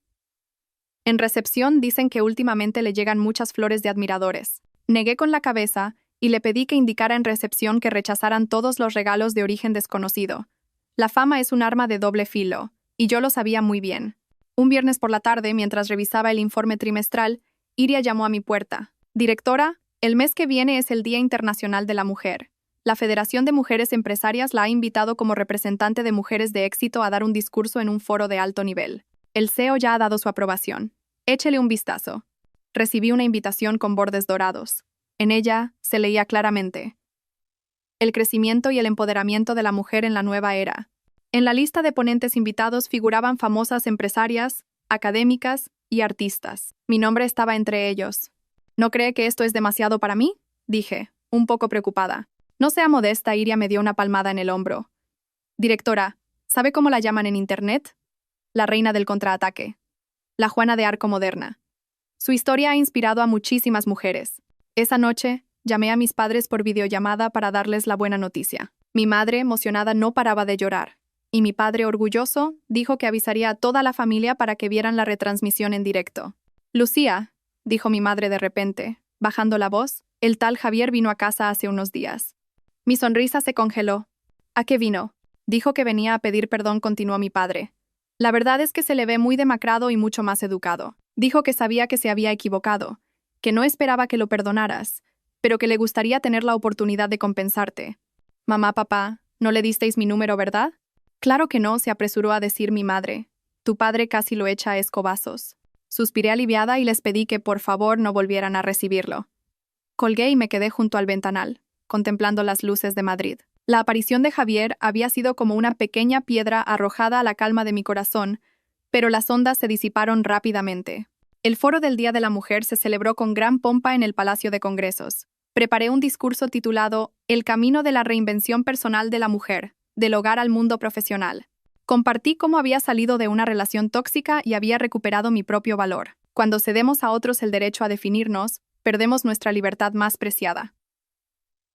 En recepción dicen que últimamente le llegan muchas flores de admiradores. Negué con la cabeza y le pedí que indicara en recepción que rechazaran todos los regalos de origen desconocido. La fama es un arma de doble filo, y yo lo sabía muy bien. Un viernes por la tarde, mientras revisaba el informe trimestral, Iria llamó a mi puerta. Directora, el mes que viene es el Día Internacional de la Mujer. La Federación de Mujeres Empresarias la ha invitado como representante de mujeres de éxito a dar un discurso en un foro de alto nivel. El CEO ya ha dado su aprobación. Échele un vistazo. Recibí una invitación con bordes dorados. En ella se leía claramente: el crecimiento y el empoderamiento de la mujer en la nueva era. En la lista de ponentes invitados figuraban famosas empresarias, académicas y artistas. Mi nombre estaba entre ellos. ¿No cree que esto es demasiado para mí?, dije, un poco preocupada. No sea modesta, Iria me dio una palmada en el hombro. Directora, ¿sabe cómo la llaman en Internet? La reina del contraataque. La Juana de Arco moderna. Su historia ha inspirado a muchísimas mujeres. Esa noche, llamé a mis padres por videollamada para darles la buena noticia. Mi madre, emocionada, no paraba de llorar. Y mi padre, orgulloso, dijo que avisaría a toda la familia para que vieran la retransmisión en directo. Lucía, dijo mi madre de repente, bajando la voz, el tal Javier vino a casa hace unos días. Mi sonrisa se congeló. ¿A qué vino? Dijo que venía a pedir perdón, continuó mi padre. La verdad es que se le ve muy demacrado y mucho más educado. Dijo que sabía que se había equivocado, que no esperaba que lo perdonaras, pero que le gustaría tener la oportunidad de compensarte. Mamá, papá, ¿no le disteis mi número, verdad? Claro que no, se apresuró a decir mi madre. Tu padre casi lo echa a escobazos. Suspiré aliviada y les pedí que por favor no volvieran a recibirlo. Colgué y me quedé junto al ventanal, contemplando las luces de Madrid. La aparición de Javier había sido como una pequeña piedra arrojada a la calma de mi corazón, pero las ondas se disiparon rápidamente. El foro del Día de la Mujer se celebró con gran pompa en el Palacio de Congresos. Preparé un discurso titulado El camino de la reinvención personal de la mujer, del hogar al mundo profesional. Compartí cómo había salido de una relación tóxica y había recuperado mi propio valor. Cuando cedemos a otros el derecho a definirnos, perdemos nuestra libertad más preciada.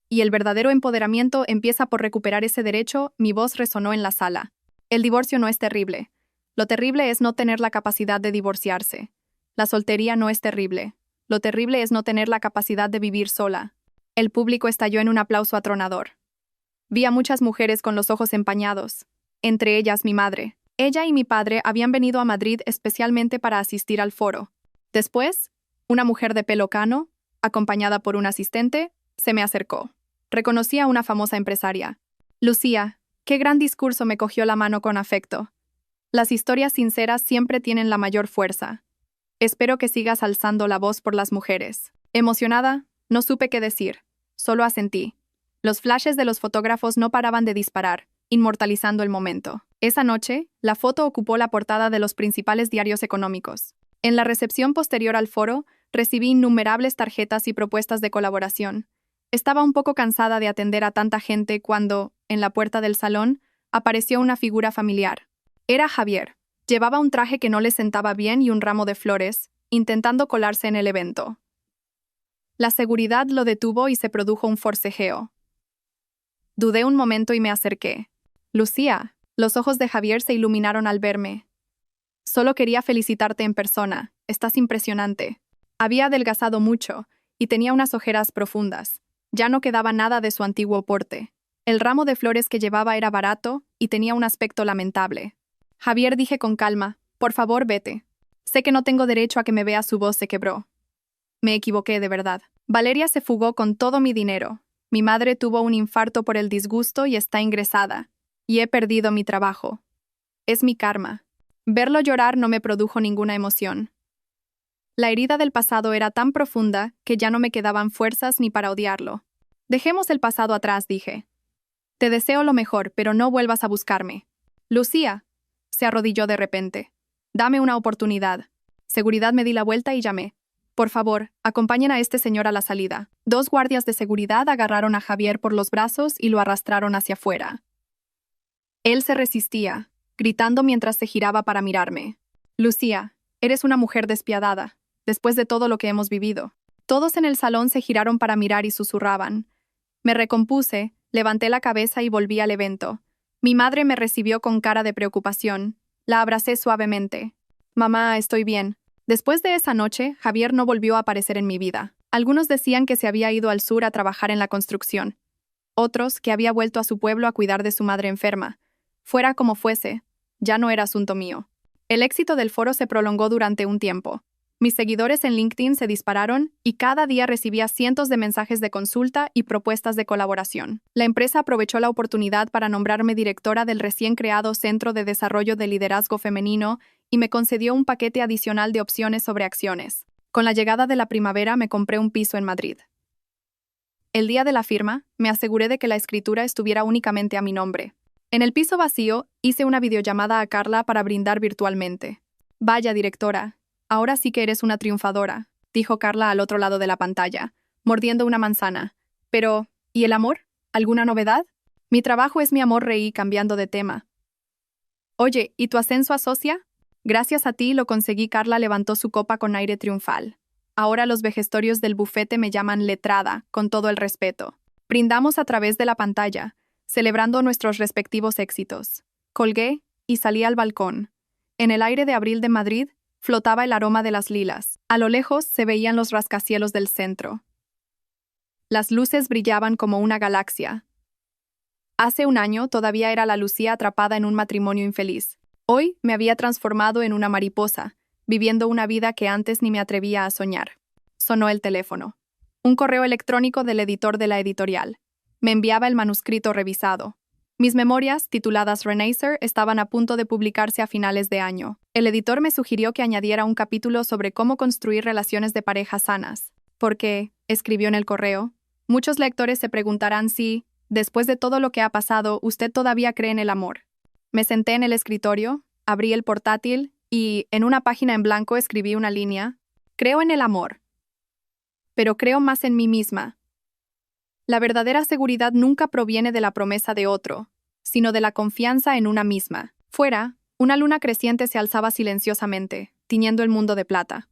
Y el verdadero empoderamiento empieza por recuperar ese derecho, mi voz resonó en la sala. El divorcio no es terrible. Lo terrible es no tener la capacidad de divorciarse. La soltería no es terrible. Lo terrible es no tener la capacidad de vivir sola. El público estalló en un aplauso atronador. Vi a muchas mujeres con los ojos empañados, entre ellas mi madre. Ella y mi padre habían venido a Madrid especialmente para asistir al foro. Después, una mujer de pelo cano, acompañada por un asistente, se me acercó. Reconocí a una famosa empresaria. Lucía, qué gran discurso, me cogió la mano con afecto. Las historias sinceras siempre tienen la mayor fuerza. Espero que sigas alzando la voz por las mujeres. Emocionada, no supe qué decir. Solo asentí. Los flashes de los fotógrafos no paraban de disparar, inmortalizando el momento. Esa noche, la foto ocupó la portada de los principales diarios económicos. En la recepción posterior al foro, recibí innumerables tarjetas y propuestas de colaboración. Estaba un poco cansada de atender a tanta gente cuando, en la puerta del salón, apareció una figura familiar. Era Javier. Llevaba un traje que no le sentaba bien y un ramo de flores, intentando colarse en el evento. La seguridad lo detuvo y se produjo un forcejeo. Dudé un momento y me acerqué. Lucía, los ojos de Javier se iluminaron al verme. Solo quería felicitarte en persona, estás impresionante. Había adelgazado mucho y tenía unas ojeras profundas. Ya no quedaba nada de su antiguo porte. El ramo de flores que llevaba era barato y tenía un aspecto lamentable. Javier, dije con calma, por favor vete. Sé que no tengo derecho a que me veas. Su voz se quebró. Me equivoqué de verdad. Valeria se fugó con todo mi dinero. Mi madre tuvo un infarto por el disgusto y está ingresada. Y he perdido mi trabajo. Es mi karma. Verlo llorar no me produjo ninguna emoción. La herida del pasado era tan profunda que ya no me quedaban fuerzas ni para odiarlo. Dejemos el pasado atrás, dije. Te deseo lo mejor, pero no vuelvas a buscarme. Lucía. Se arrodilló de repente. Dame una oportunidad. Seguridad, me di la vuelta y llamé. Por favor, acompañen a este señor a la salida. 2 guardias de seguridad agarraron a Javier por los brazos y lo arrastraron hacia afuera. Él se resistía, gritando mientras se giraba para mirarme. Lucía, eres una mujer despiadada, después de todo lo que hemos vivido. Todos en el salón se giraron para mirar y susurraban. Me recompuse, levanté la cabeza y volví al evento. Mi madre me recibió con cara de preocupación. La abracé suavemente. Mamá, estoy bien. Después de esa noche, Javier no volvió a aparecer en mi vida. Algunos decían que se había ido al sur a trabajar en la construcción. Otros que había vuelto a su pueblo a cuidar de su madre enferma. Fuera como fuese, ya no era asunto mío. El éxito del foro se prolongó durante un tiempo. Mis seguidores en LinkedIn se dispararon y cada día recibía cientos de mensajes de consulta y propuestas de colaboración. La empresa aprovechó la oportunidad para nombrarme directora del recién creado Centro de Desarrollo de Liderazgo Femenino y me concedió un paquete adicional de opciones sobre acciones. Con la llegada de la primavera me compré un piso en Madrid. El día de la firma, me aseguré de que la escritura estuviera únicamente a mi nombre. En el piso vacío, hice una videollamada a Carla para brindar virtualmente. Vaya, directora, ahora sí que eres una triunfadora, dijo Carla al otro lado de la pantalla, mordiendo una manzana. Pero, ¿y el amor? ¿Alguna novedad? Mi trabajo es mi amor, reí cambiando de tema. Oye, ¿y tu ascenso a socia? Gracias a ti lo conseguí. Carla levantó su copa con aire triunfal. Ahora los vejestorios del bufete me llaman letrada, con todo el respeto. Brindamos a través de la pantalla, celebrando nuestros respectivos éxitos. Colgué y salí al balcón. En el aire de abril de Madrid flotaba el aroma de las lilas. A lo lejos se veían los rascacielos del centro. Las luces brillaban como una galaxia. Hace un año todavía era la Lucía atrapada en un matrimonio infeliz. Hoy me había transformado en una mariposa, viviendo una vida que antes ni me atrevía a soñar. Sonó el teléfono. Un correo electrónico del editor de la editorial. Me enviaba el manuscrito revisado. Mis memorias, tituladas Renacer, estaban a punto de publicarse a finales de año. El editor me sugirió que añadiera un capítulo sobre cómo construir relaciones de pareja sanas. Porque, escribió en el correo, muchos lectores se preguntarán si, después de todo lo que ha pasado, usted todavía cree en el amor. Me senté en el escritorio, abrí el portátil y, en una página en blanco, escribí una línea. Creo en el amor. Pero creo más en mí misma. La verdadera seguridad nunca proviene de la promesa de otro, sino de la confianza en una misma. Fuera, una luna creciente se alzaba silenciosamente, tiñendo el mundo de plata.